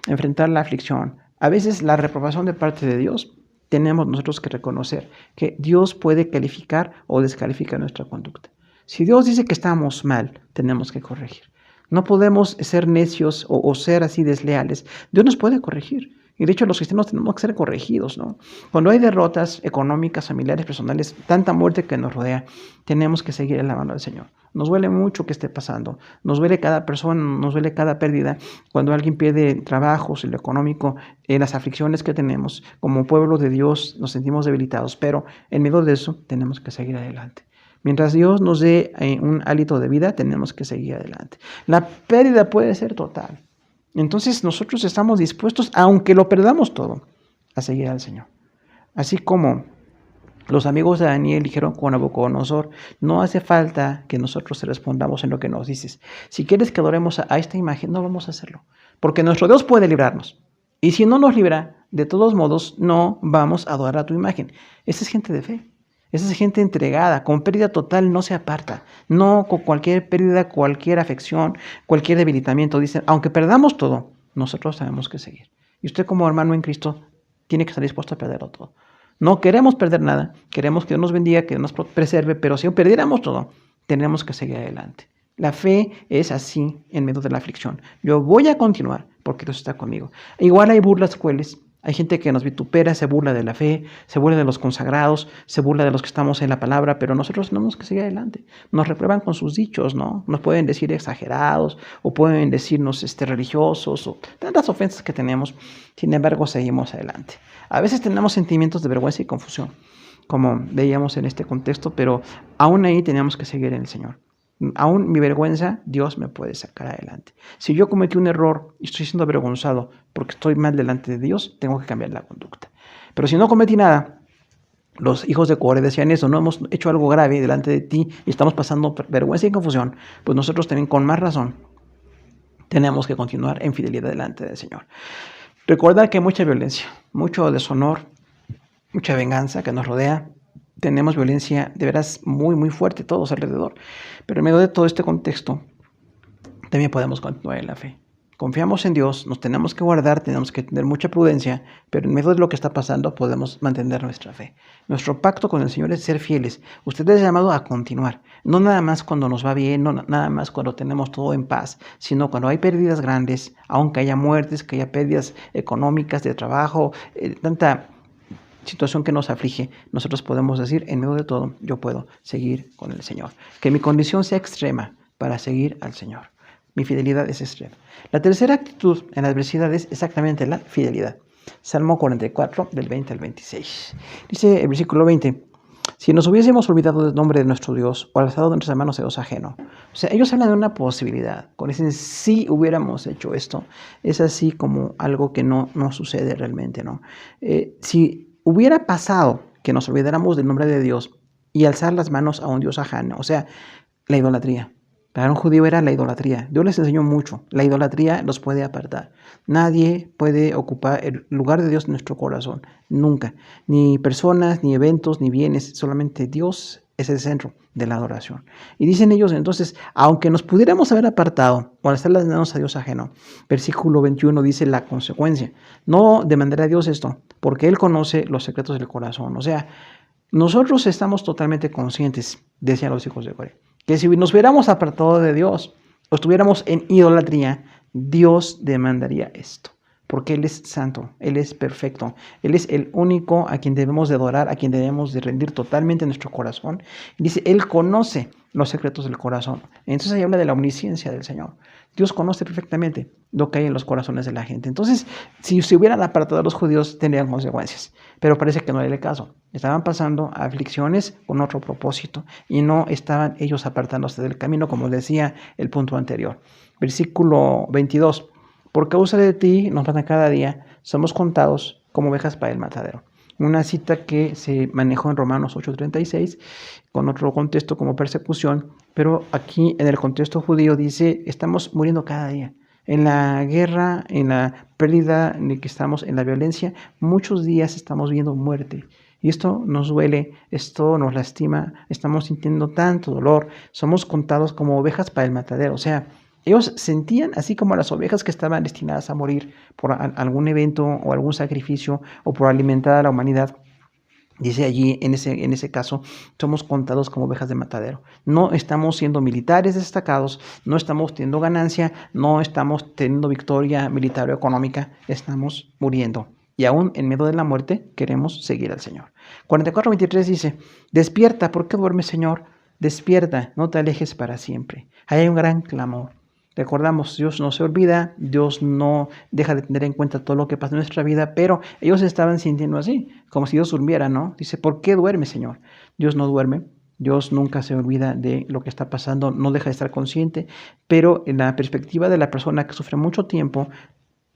Speaker 2: enfrentar la aflicción. A veces la reprobación de parte de Dios, tenemos nosotros que reconocer que Dios puede calificar o descalificar nuestra conducta. Si Dios dice que estamos mal, tenemos que corregir. No podemos ser necios o ser así desleales. Dios nos puede corregir. Y de hecho los cristianos tenemos que ser corregidos, ¿no? Cuando hay derrotas económicas, familiares, personales, tanta muerte que nos rodea, tenemos que seguir alabando al Señor. Nos duele mucho que esté pasando, nos duele cada persona, nos duele cada pérdida. Cuando alguien pierde trabajos, lo económico, las aflicciones que tenemos, como pueblo de Dios nos sentimos debilitados, pero en medio de eso tenemos que seguir adelante. Mientras Dios nos dé un hálito de vida, tenemos que seguir adelante. La pérdida puede ser total. Entonces nosotros estamos dispuestos, aunque lo perdamos todo, a seguir al Señor. Así como los amigos de Daniel dijeron con Nabucodonosor, no hace falta que nosotros te respondamos en lo que nos dices. Si quieres que adoremos a esta imagen, no vamos a hacerlo, porque nuestro Dios puede librarnos. Y si no nos libra, de todos modos, no vamos a adorar a tu imagen. Esa es gente de fe. Esa es gente entregada, con pérdida total no se aparta, no con cualquier pérdida, cualquier afección, cualquier debilitamiento. Dicen, aunque perdamos todo, nosotros tenemos que seguir. Y usted como hermano en Cristo tiene que estar dispuesto a perderlo todo. No queremos perder nada, queremos que Dios nos bendiga, que Dios nos preserve, pero si perdiéramos todo, tenemos que seguir adelante. La fe es así en medio de la aflicción. Yo voy a continuar, porque Dios está conmigo. Igual hay burlas crueles. Hay gente que nos vitupera, se burla de la fe, se burla de los consagrados, se burla de los que estamos en la palabra, pero nosotros tenemos que seguir adelante. Nos reprueban con sus dichos, ¿no? Nos pueden decir exagerados o pueden decirnos religiosos o tantas ofensas que tenemos. Sin embargo, seguimos adelante. A veces tenemos sentimientos de vergüenza y confusión, como veíamos en este contexto, pero aún ahí tenemos que seguir en el Señor. Aún mi vergüenza, Dios me puede sacar adelante. Si yo cometí un error y estoy siendo avergonzado porque estoy mal delante de Dios, tengo que cambiar la conducta. Pero si no cometí nada, los hijos de Coré decían eso, no hemos hecho algo grave delante de ti y estamos pasando vergüenza y confusión, pues nosotros también con más razón tenemos que continuar en fidelidad delante del Señor. Recordar que hay mucha violencia, mucho deshonor, mucha venganza que nos rodea. Tenemos violencia de veras muy, muy fuerte todos alrededor. Pero en medio de todo este contexto, también podemos continuar en la fe. Confiamos en Dios, nos tenemos que guardar, tenemos que tener mucha prudencia, pero en medio de lo que está pasando podemos mantener nuestra fe. Nuestro pacto con el Señor es ser fieles. Usted es llamado a continuar, no nada más cuando nos va bien, no nada más cuando tenemos todo en paz, sino cuando hay pérdidas grandes, aunque haya muertes, que haya pérdidas económicas, de trabajo, tanta situación que nos aflige, nosotros podemos decir, en medio de todo, yo puedo seguir con el Señor. Que mi condición sea extrema para seguir al Señor. Mi fidelidad es extrema. La tercera actitud en la adversidad es exactamente la fidelidad. Salmo 44, del 20 al 26. Dice el versículo 20, si nos hubiésemos olvidado del nombre de nuestro Dios o alzado de nuestras manos a Dios ajeno. O sea, ellos hablan de una posibilidad. Cuando dicen, si hubiéramos hecho esto, es así como algo que no sucede realmente, ¿no? Si hubiera pasado que nos olvidáramos del nombre de Dios y alzar las manos a un Dios ajeno, o sea, la idolatría. Para un judío era la idolatría. Dios les enseñó mucho. La idolatría los puede apartar. Nadie puede ocupar el lugar de Dios en nuestro corazón. Nunca. Ni personas, ni eventos, ni bienes. Solamente Dios es el centro de la adoración. Y dicen ellos entonces, aunque nos pudiéramos haber apartado o alzar las manos a Dios ajeno, versículo 21 dice la consecuencia. No demandará a Dios esto, porque Él conoce los secretos del corazón. O sea, nosotros estamos totalmente conscientes, decían los hijos de Coré, que si nos hubiéramos apartado de Dios o estuviéramos en idolatría, Dios demandaría esto. Porque Él es santo, Él es perfecto, Él es el único a quien debemos de adorar, a quien debemos de rendir totalmente nuestro corazón. Y dice, Él conoce los secretos del corazón. Entonces ahí habla de la omnisciencia del Señor. Dios conoce perfectamente lo que hay en los corazones de la gente. Entonces, si se hubieran apartado a los judíos, tendrían consecuencias. Pero parece que no era el caso. Estaban pasando aflicciones con otro propósito y no estaban ellos apartándose del camino, como decía el punto anterior. Versículo 22. Por causa de ti nos matan cada día, somos contados como ovejas para el matadero. Una cita que se manejó en Romanos 8:36, con otro contexto como persecución, pero aquí en el contexto judío dice, estamos muriendo cada día. En la guerra, en la pérdida en que estamos, en la violencia, muchos días estamos viendo muerte. Y esto nos duele, esto nos lastima, estamos sintiendo tanto dolor, somos contados como ovejas para el matadero. O sea, ellos sentían así como las ovejas que estaban destinadas a morir por algún evento o algún sacrificio o por alimentar a la humanidad. Dice allí, en ese caso, somos contados como ovejas de matadero. No estamos siendo militares destacados, no estamos teniendo ganancia, no estamos teniendo victoria militar o económica, estamos muriendo. Y aún en medio de la muerte queremos seguir al Señor. 44:23 dice, despierta, ¿por qué duermes, Señor? Despierta, no te alejes para siempre. Ahí hay un gran clamor. Recordamos, Dios no se olvida, Dios no deja de tener en cuenta todo lo que pasa en nuestra vida, pero ellos estaban sintiendo así, como si Dios durmiera, ¿no? Dice, ¿por qué duerme, Señor? Dios no duerme, Dios nunca se olvida de lo que está pasando, no deja de estar consciente, pero en la perspectiva de la persona que sufre mucho tiempo,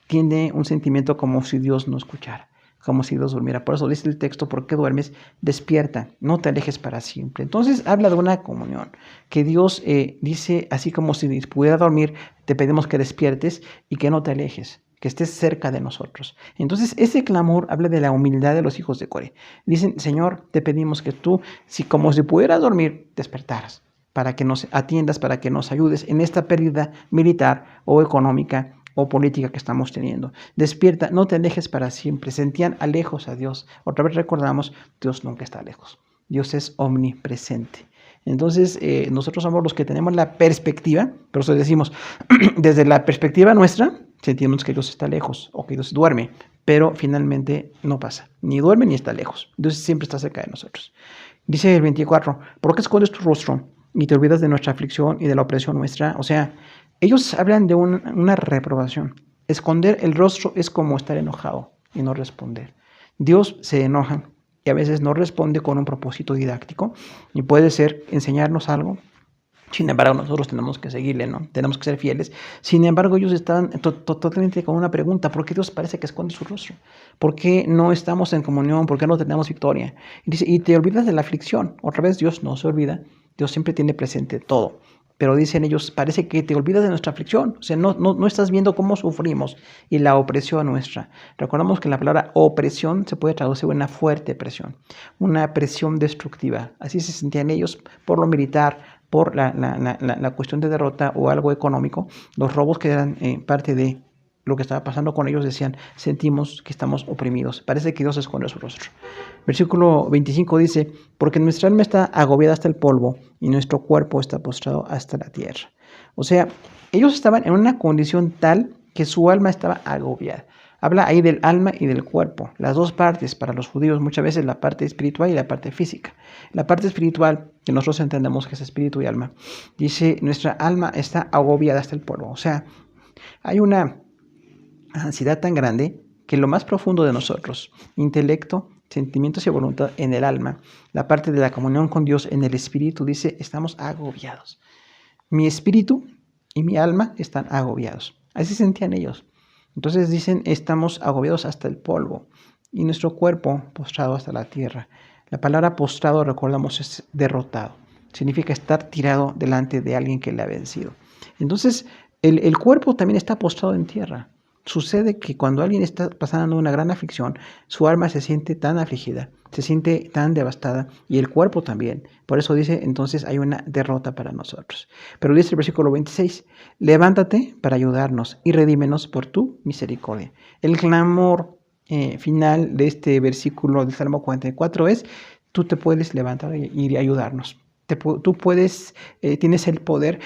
Speaker 2: tiene un sentimiento como si Dios no escuchara, como si Dios durmiera. Por eso dice el texto, ¿por qué duermes? Despierta, no te alejes para siempre. Entonces habla de una comunión, que Dios dice, así como si pudiera dormir, te pedimos que despiertes y que no te alejes, que estés cerca de nosotros. Entonces ese clamor habla de la humildad de los hijos de Coré. Dicen, Señor, te pedimos que tú, como si pudieras dormir, despertaras, para que nos atiendas, para que nos ayudes en esta pérdida militar o económica o política que estamos teniendo. Despierta, no te alejes para siempre. Sentían lejos a Dios. Otra vez recordamos, Dios nunca está lejos. Dios es omnipresente. Entonces, nosotros somos los que tenemos la perspectiva, por eso decimos, desde la perspectiva nuestra, sentimos que Dios está lejos o que Dios duerme, pero finalmente no pasa. Ni duerme ni está lejos. Dios siempre está cerca de nosotros. Dice el 24, ¿por qué escondes tu rostro y te olvidas de nuestra aflicción y de la opresión nuestra? O sea, ellos hablan de una reprobación. Esconder el rostro es como estar enojado y no responder. Dios se enoja y a veces no responde con un propósito didáctico y puede ser enseñarnos algo. Sin embargo, nosotros tenemos que seguirle, ¿no? Tenemos que ser fieles. Sin embargo, ellos están totalmente con una pregunta. ¿Por qué Dios parece que esconde su rostro? ¿Por qué no estamos en comunión? ¿Por qué no tenemos victoria? Y dice, y te olvidas de la aflicción. Otra vez, Dios no se olvida. Dios siempre tiene presente todo. Pero dicen ellos, parece que te olvidas de nuestra aflicción. O sea, no estás viendo cómo sufrimos y la opresión nuestra. Recordamos que la palabra opresión se puede traducir en una fuerte presión, una presión destructiva. Así se sentían ellos por lo militar, por la cuestión de derrota o algo económico. Los robos que eran parte de lo que estaba pasando con ellos decían, sentimos que estamos oprimidos. Parece que Dios esconde su rostro. Versículo 25 dice, porque nuestra alma está agobiada hasta el polvo y nuestro cuerpo está postrado hasta la tierra. O sea, ellos estaban en una condición tal que su alma estaba agobiada. Habla ahí del alma y del cuerpo, las dos partes para los judíos, muchas veces la parte espiritual y la parte física. La parte espiritual, que nosotros entendemos que es espíritu y alma, dice, nuestra alma está agobiada hasta el polvo. O sea, hay una ansiedad tan grande que lo más profundo de nosotros, intelecto, sentimientos y voluntad en el alma, la parte de la comunión con Dios en el espíritu, dice, estamos agobiados. Mi espíritu y mi alma están agobiados. Así sentían ellos. Entonces dicen, estamos agobiados hasta el polvo y nuestro cuerpo postrado hasta la tierra. La palabra postrado, recordamos, es derrotado. Significa estar tirado delante de alguien que le ha vencido. Entonces, el cuerpo también está postrado en tierra. Sucede que cuando alguien está pasando una gran aflicción, su alma se siente tan afligida, se siente tan devastada y el cuerpo también. Por eso dice, entonces hay una derrota para nosotros. Pero dice el versículo 26, levántate para ayudarnos y redímenos por tu misericordia. El clamor final de este versículo del Salmo 44 es, tú te puedes levantar y ayudarnos. Tú puedes, tienes el poder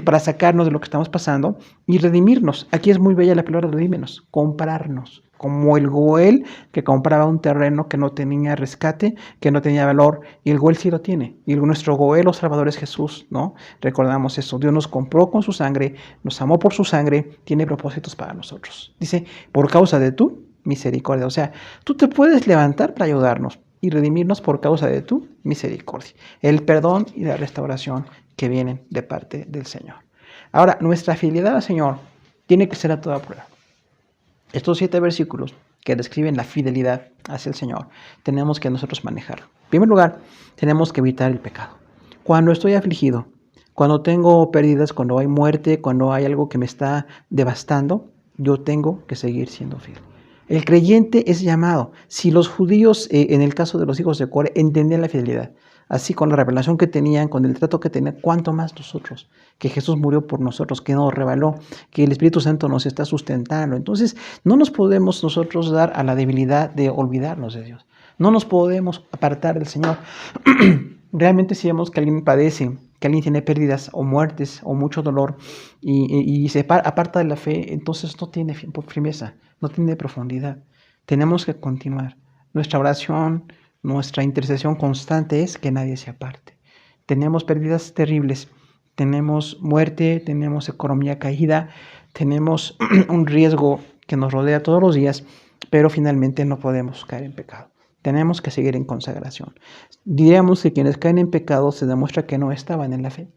Speaker 2: para sacarnos de lo que estamos pasando y redimirnos. Aquí es muy bella la palabra redímenos, comprarnos. Como el Goel que compraba un terreno que no tenía rescate, que no tenía valor, y el Goel sí lo tiene. Y nuestro Goel o Salvador es Jesús, ¿no? Recordamos eso. Dios nos compró con su sangre, nos amó por su sangre, tiene propósitos para nosotros. Dice, por causa de tu misericordia. O sea, tú te puedes levantar para ayudarnos y redimirnos por causa de tu misericordia. El perdón y la restauración que vienen de parte del Señor. Ahora, nuestra fidelidad al Señor tiene que ser a toda prueba. Estos 7 versículos que describen la fidelidad hacia el Señor, tenemos que nosotros manejarlo. En primer lugar, tenemos que evitar el pecado. Cuando estoy afligido, cuando tengo pérdidas, cuando hay muerte, cuando hay algo que me está devastando, yo tengo que seguir siendo fiel. El creyente es llamado. Si los judíos, en el caso de los hijos de Core, entendían la fidelidad, así con la revelación que tenían, con el trato que tenían, ¿cuánto más nosotros? Que Jesús murió por nosotros, que nos reveló, que el Espíritu Santo nos está sustentando. Entonces, no nos podemos nosotros dar a la debilidad de olvidarnos de Dios. No nos podemos apartar del Señor. Realmente si vemos que alguien padece, que alguien tiene pérdidas o muertes o mucho dolor y se aparta de la fe, entonces no tiene firmeza, no tiene profundidad. Tenemos que continuar. Nuestra oración, nuestra intercesión constante es que nadie se aparte. Tenemos pérdidas terribles, tenemos muerte, tenemos economía caída, tenemos un riesgo que nos rodea todos los días, pero finalmente no podemos caer en pecado. Tenemos que seguir en consagración. Diríamos que quienes caen en pecado se demuestra que no estaban en la fe.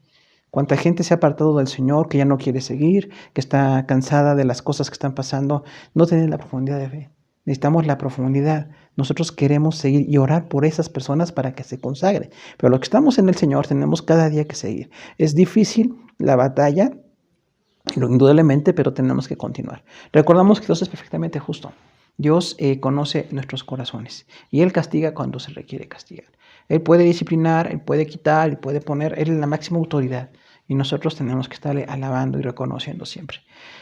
Speaker 2: Cuánta gente se ha apartado del Señor, que ya no quiere seguir, que está cansada de las cosas que están pasando, no tienen la profundidad de fe. Necesitamos la profundidad. Nosotros queremos seguir y orar por esas personas para que se consagren. Pero los que estamos en el Señor tenemos cada día que seguir. Es difícil la batalla, indudablemente, pero tenemos que continuar. Recordamos que Dios es perfectamente justo. Dios conoce nuestros corazones y Él castiga cuando se requiere castigar. Él puede disciplinar, Él puede quitar, Él puede poner, Él es la máxima autoridad y nosotros tenemos que estarle alabando y reconociendo siempre.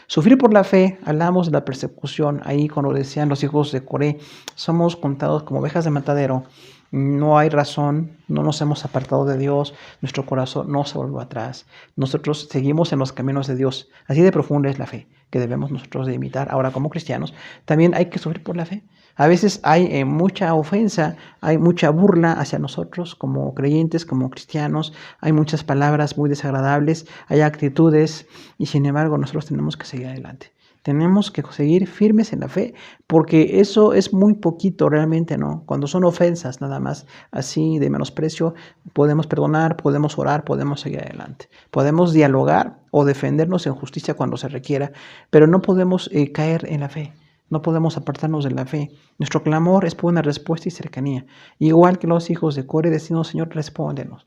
Speaker 2: Sufrir por la fe, hablamos de la persecución, ahí cuando decían los hijos de Coré, somos contados como ovejas de matadero No hay razón, no nos hemos apartado de Dios, nuestro corazón no se volvió atrás. Nosotros seguimos en los caminos de Dios. Así de profunda es la fe que debemos nosotros de imitar. Ahora, como cristianos, también hay que sufrir por la fe. A veces hay mucha ofensa, hay mucha burla hacia nosotros como creyentes, como cristianos. Hay muchas palabras muy desagradables, hay actitudes y sin embargo nosotros tenemos que seguir adelante. Tenemos que seguir firmes en la fe, porque eso es muy poquito realmente, ¿no? Cuando son ofensas nada más, así de menosprecio, podemos perdonar, podemos orar, podemos seguir adelante. Podemos dialogar o defendernos en justicia cuando se requiera, pero no podemos caer en la fe. No podemos apartarnos de la fe. Nuestro clamor es por una respuesta y cercanía. Igual que los hijos de Coré decimos, Señor, respóndenos.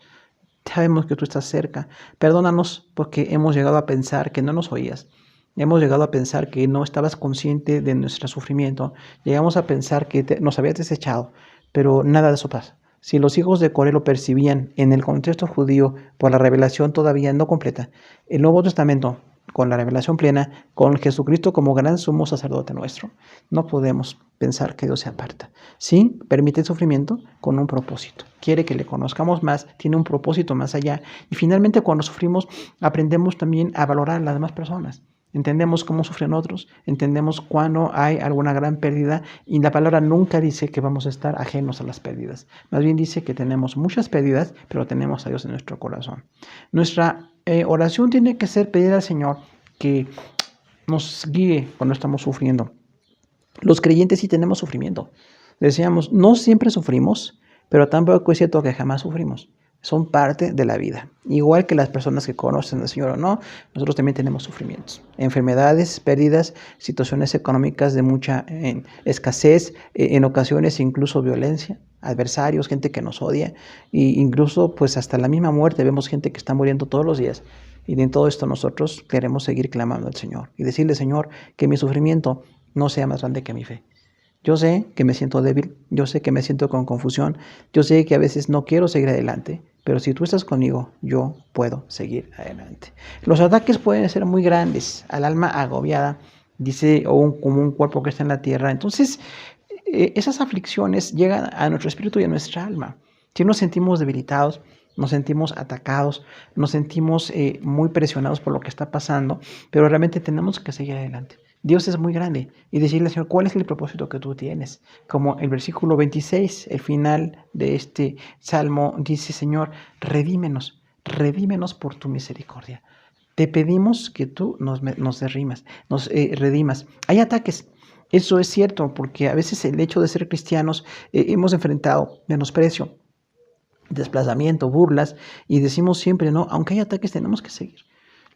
Speaker 2: Sabemos que tú estás cerca. Perdónanos porque hemos llegado a pensar que no nos oías. Hemos llegado a pensar que no estabas consciente de nuestro sufrimiento. Llegamos a pensar que nos habías desechado, pero nada de eso pasa. Si los hijos de Coré lo percibían en el contexto judío por la revelación todavía no completa, el Nuevo Testamento, con la revelación plena, con Jesucristo como gran sumo sacerdote nuestro, no podemos pensar que Dios se aparta. Sí, permite el sufrimiento con un propósito. Quiere que le conozcamos más, tiene un propósito más allá. Y finalmente, cuando sufrimos, aprendemos también a valorar a las demás personas. Entendemos cómo sufren otros, entendemos cuando hay alguna gran pérdida y la palabra nunca dice que vamos a estar ajenos a las pérdidas. Más bien dice que tenemos muchas pérdidas, pero tenemos a Dios en nuestro corazón. Nuestra oración tiene que ser pedir al Señor que nos guíe cuando estamos sufriendo. Los creyentes sí tenemos sufrimiento. Decíamos, no siempre sufrimos, pero tampoco es cierto que jamás sufrimos. Son parte de la vida. Igual que las personas que conocen al Señor o no, nosotros también tenemos sufrimientos. Enfermedades, pérdidas, situaciones económicas de mucha escasez, en ocasiones incluso violencia, adversarios, gente que nos odia, e incluso pues hasta la misma muerte. Vemos gente que está muriendo todos los días. Y en todo esto nosotros queremos seguir clamando al Señor y decirle, Señor, que mi sufrimiento no sea más grande que mi fe. Yo sé que me siento débil, yo sé que me siento con confusión, yo sé que a veces no quiero seguir adelante, pero si tú estás conmigo, yo puedo seguir adelante. Los ataques pueden ser muy grandes al alma agobiada, dice, como un cuerpo que está en la tierra. Entonces, esas aflicciones llegan a nuestro espíritu y a nuestra alma. Si nos sentimos debilitados, nos sentimos atacados, nos sentimos muy presionados por lo que está pasando, pero realmente tenemos que seguir adelante. Dios es muy grande y decirle, Señor, ¿cuál es el propósito que tú tienes? Como el versículo 26, el final de este salmo, dice, Señor, redímenos por tu misericordia. Te pedimos que tú nos redimas. Hay ataques. Eso es cierto, porque a veces el hecho de ser cristianos hemos enfrentado menosprecio, desplazamiento, burlas, y decimos siempre, no, aunque hay ataques tenemos que seguir.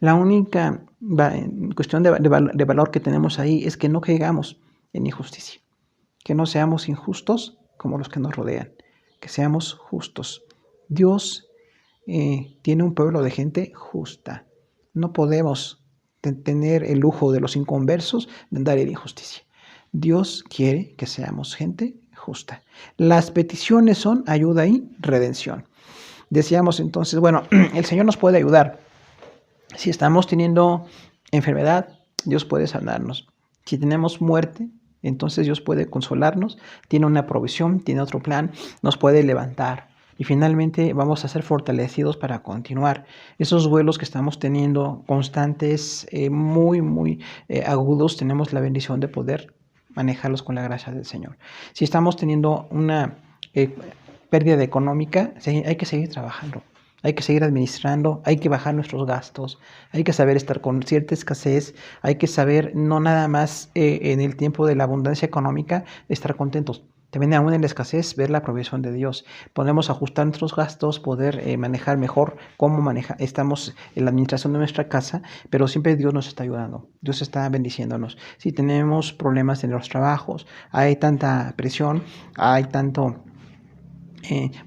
Speaker 2: La única cuestión de valor que tenemos ahí es que no caigamos en injusticia, que no seamos injustos como los que nos rodean, que seamos justos. Dios tiene un pueblo de gente justa. No podemos tener el lujo de los inconversos de andar en injusticia. Dios quiere que seamos gente justa. Las peticiones son ayuda y redención. Decíamos entonces, bueno, el Señor nos puede ayudar. Si estamos teniendo enfermedad, Dios puede sanarnos. Si tenemos muerte, entonces Dios puede consolarnos. Tiene una provisión, tiene otro plan, nos puede levantar. Y finalmente vamos a ser fortalecidos para continuar. Esos vuelos que estamos teniendo constantes, muy agudos, tenemos la bendición de poder manejarlos con la gracia del Señor. Si estamos teniendo una pérdida económica, hay que seguir trabajando. Hay que seguir administrando, hay que bajar nuestros gastos, hay que saber estar con cierta escasez, hay que saber no nada más en el tiempo de la abundancia económica estar contentos. También aún en la escasez ver la provisión de Dios. Podemos ajustar nuestros gastos, poder manejar mejor cómo estamos en la administración de nuestra casa, pero siempre Dios nos está ayudando, Dios está bendiciéndonos. Si tenemos problemas en los trabajos, hay tanta presión, hay tanto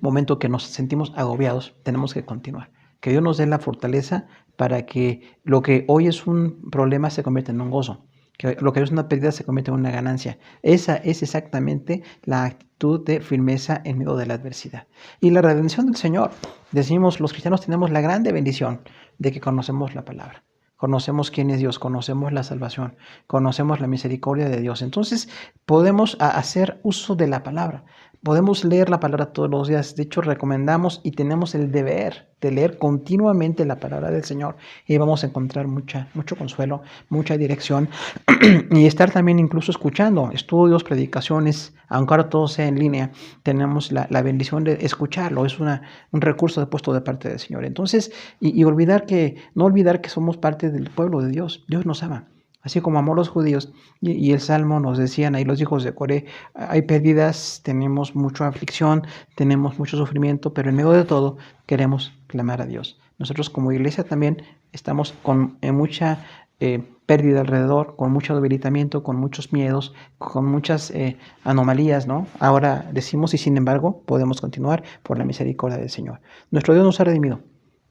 Speaker 2: momento que nos sentimos agobiados, tenemos que continuar. Que Dios nos dé la fortaleza para que lo que hoy es un problema se convierta en un gozo. Que lo que es una pérdida se convierte en una ganancia. Esa es exactamente la actitud de firmeza en medio de la adversidad. Y la redención del Señor. Decimos, los cristianos tenemos la grande bendición de que conocemos la palabra. Conocemos quién es Dios, conocemos la salvación, conocemos la misericordia de Dios. Entonces podemos hacer uso de la palabra. Podemos leer la palabra todos los días. De hecho, recomendamos y tenemos el deber de leer continuamente la palabra del Señor. Y vamos a encontrar mucho consuelo, mucha dirección. Y estar también incluso escuchando estudios, predicaciones, aunque ahora todo sea en línea, tenemos la bendición de escucharlo. Es un recurso puesto de parte del Señor. Entonces, no olvidar que somos parte del pueblo de Dios. Dios nos ama. Así como amó a los judíos, y el Salmo nos decían ahí los hijos de Coré, hay pérdidas, tenemos mucha aflicción, tenemos mucho sufrimiento, pero en medio de todo queremos clamar a Dios. Nosotros como iglesia también estamos con mucha pérdida alrededor, con mucho debilitamiento, con muchos miedos, con muchas anomalías, ¿no? Ahora decimos, y sin embargo podemos continuar por la misericordia del Señor. Nuestro Dios nos ha redimido.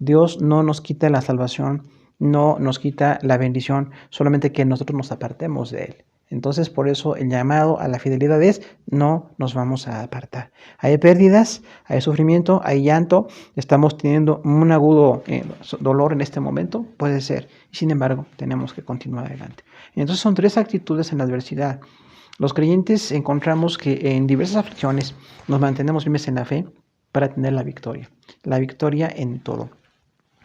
Speaker 2: Dios no nos quita la salvación, no nos quita la bendición, solamente que nosotros nos apartemos de Él. Entonces, por eso el llamado a la fidelidad es: no nos vamos a apartar. Hay pérdidas, hay sufrimiento, hay llanto, estamos teniendo un agudo dolor en este momento, puede ser. Sin embargo, tenemos que continuar adelante. Entonces, son 3 actitudes en la adversidad. Los creyentes encontramos que en diversas aflicciones nos mantenemos firmes en la fe para tener la victoria en todo,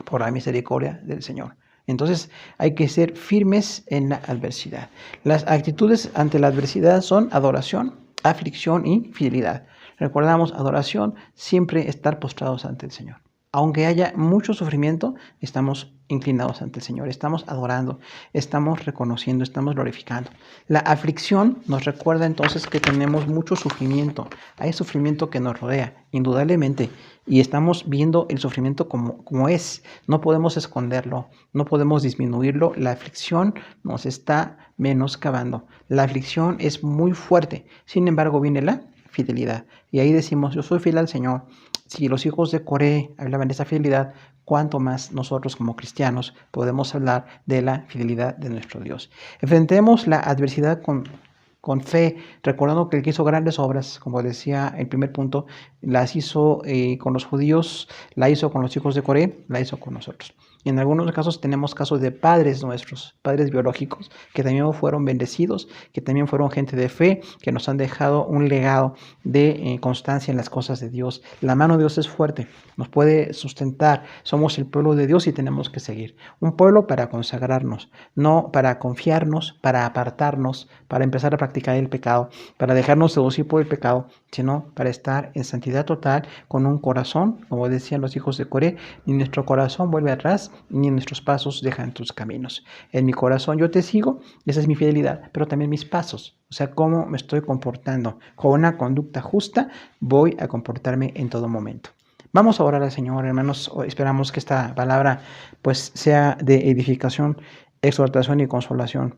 Speaker 2: por la misericordia del Señor. Entonces hay que ser firmes en la adversidad. Las actitudes ante la adversidad son adoración, aflicción y fidelidad. Recordamos, adoración, siempre estar postrados ante el Señor. Aunque haya mucho sufrimiento, estamos inclinados ante el Señor, estamos adorando, estamos reconociendo, estamos glorificando. La aflicción nos recuerda entonces que tenemos mucho sufrimiento. Hay sufrimiento que nos rodea, indudablemente, y estamos viendo el sufrimiento como es. No podemos esconderlo, no podemos disminuirlo. La aflicción nos está menoscabando. La aflicción es muy fuerte. Sin embargo, viene la fidelidad. Y ahí decimos: yo soy fiel al Señor. Si los hijos de Coré hablaban de esa fidelidad, cuánto más nosotros como cristianos podemos hablar de la fidelidad de nuestro Dios. Enfrentemos la adversidad con fe, recordando que el que hizo grandes obras, como decía el primer punto, las hizo con los judíos, la hizo con los hijos de Coré, la hizo con nosotros. Y en algunos casos tenemos casos de padres nuestros, padres biológicos, que también fueron bendecidos, que también fueron gente de fe, que nos han dejado un legado de constancia en las cosas de Dios. La mano de Dios es fuerte, nos puede sustentar. Somos el pueblo de Dios y tenemos que seguir. Un pueblo para consagrarnos, no para confiarnos, para apartarnos, para empezar a practicar el pecado, para dejarnos seducir por el pecado, sino para estar en santidad total, con un corazón, como decían los hijos de Coré: ni nuestro corazón vuelve atrás, ni nuestros pasos dejan tus caminos. En mi corazón yo te sigo, esa es mi fidelidad, pero también mis pasos, o sea, cómo me estoy comportando. Con una conducta justa voy a comportarme en todo momento. Vamos a orar al Señor, hermanos. Esperamos que esta palabra pues sea de edificación, exhortación y consolación,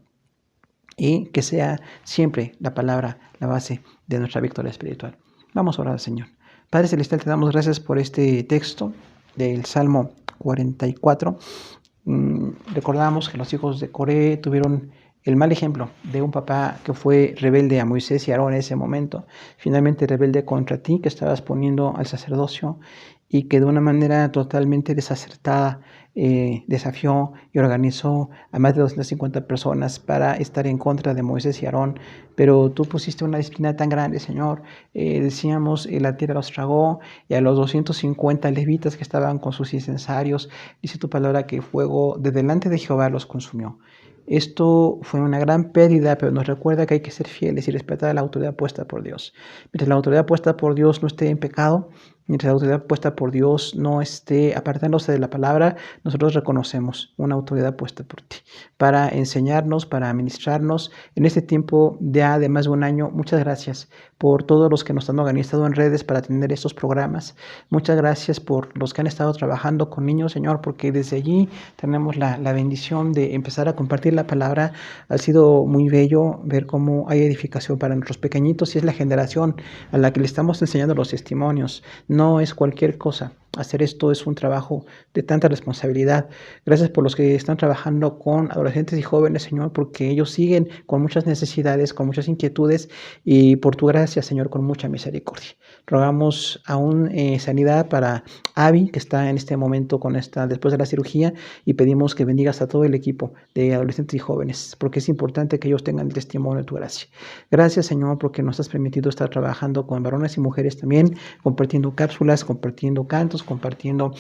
Speaker 2: y que sea siempre la palabra la base de nuestra victoria espiritual. Vamos a orar al Señor. Padre Celestial, te damos gracias por este texto del Salmo 44. Recordamos que los hijos de Coré tuvieron el mal ejemplo de un papá que fue rebelde a Moisés y Aarón en ese momento, finalmente rebelde contra ti, que estabas poniendo al sacerdocio, y que de una manera totalmente desacertada desafió y organizó a más de 250 personas para estar en contra de Moisés y Aarón. Pero tú pusiste una disciplina tan grande, Señor. Decíamos, la tierra los tragó, y a los 250 levitas que estaban con sus incensarios, dice tu palabra que fuego de delante de Jehová los consumió. Esto fue una gran pérdida, pero nos recuerda que hay que ser fieles y respetar la autoridad puesta por Dios. Mientras la autoridad puesta por Dios no esté en pecado, mientras la autoridad puesta por Dios no esté apartándose de la palabra, nosotros reconocemos una autoridad puesta por ti para enseñarnos, para administrarnos en este tiempo ya de más de un año. Muchas gracias por todos los que nos han organizado en redes para tener estos programas. Muchas gracias por los que han estado trabajando con niños, Señor, porque desde allí tenemos la bendición de empezar a compartir la palabra. Ha sido muy bello ver cómo hay edificación para nuestros pequeñitos, y es la generación a la que le estamos enseñando los testimonios. No es cualquier cosa. Hacer esto es un trabajo de tanta responsabilidad. Gracias por los que están trabajando con adolescentes y jóvenes, Señor, porque ellos siguen con muchas necesidades, con muchas inquietudes, y por tu gracia, Señor, con mucha misericordia. Rogamos aún sanidad para Abby, que está en este momento después de la cirugía, y pedimos que bendigas a todo el equipo de adolescentes y jóvenes, porque es importante que ellos tengan el testimonio de tu gracia. Gracias, Señor, porque nos has permitido estar trabajando con varones y mujeres también, compartiendo cápsulas, compartiendo cantos, compartiendo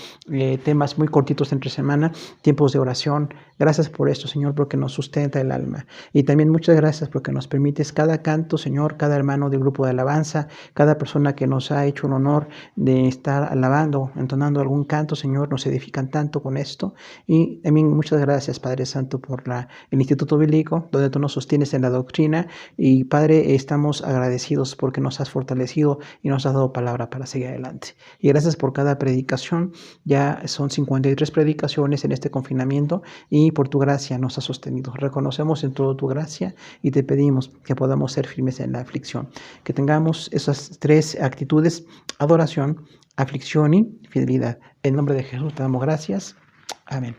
Speaker 2: temas muy cortitos entre semana, tiempos de oración. Gracias por esto, Señor, porque nos sustenta el alma. Y también muchas gracias porque nos permites cada canto, Señor, cada hermano del grupo de alabanza, cada persona que nos ha hecho el honor de estar alabando, entonando algún canto, Señor, nos edifican tanto con esto. Y también muchas gracias, Padre Santo, por el Instituto Bíblico, donde tú nos sostienes en la doctrina. Y Padre, estamos agradecidos porque nos has fortalecido y nos has dado palabra para seguir adelante. Y gracias por cada predicación. Ya son 53 predicaciones en este confinamiento, y por tu gracia nos has sostenido. Reconocemos en todo tu gracia y te pedimos que podamos ser firmes en la aflicción. Que tengamos esas 3 actitudes: adoración, aflicción y fidelidad. En nombre de Jesús te damos gracias. Amén.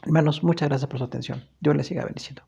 Speaker 2: Hermanos, muchas gracias por su atención. Dios les siga bendiciendo.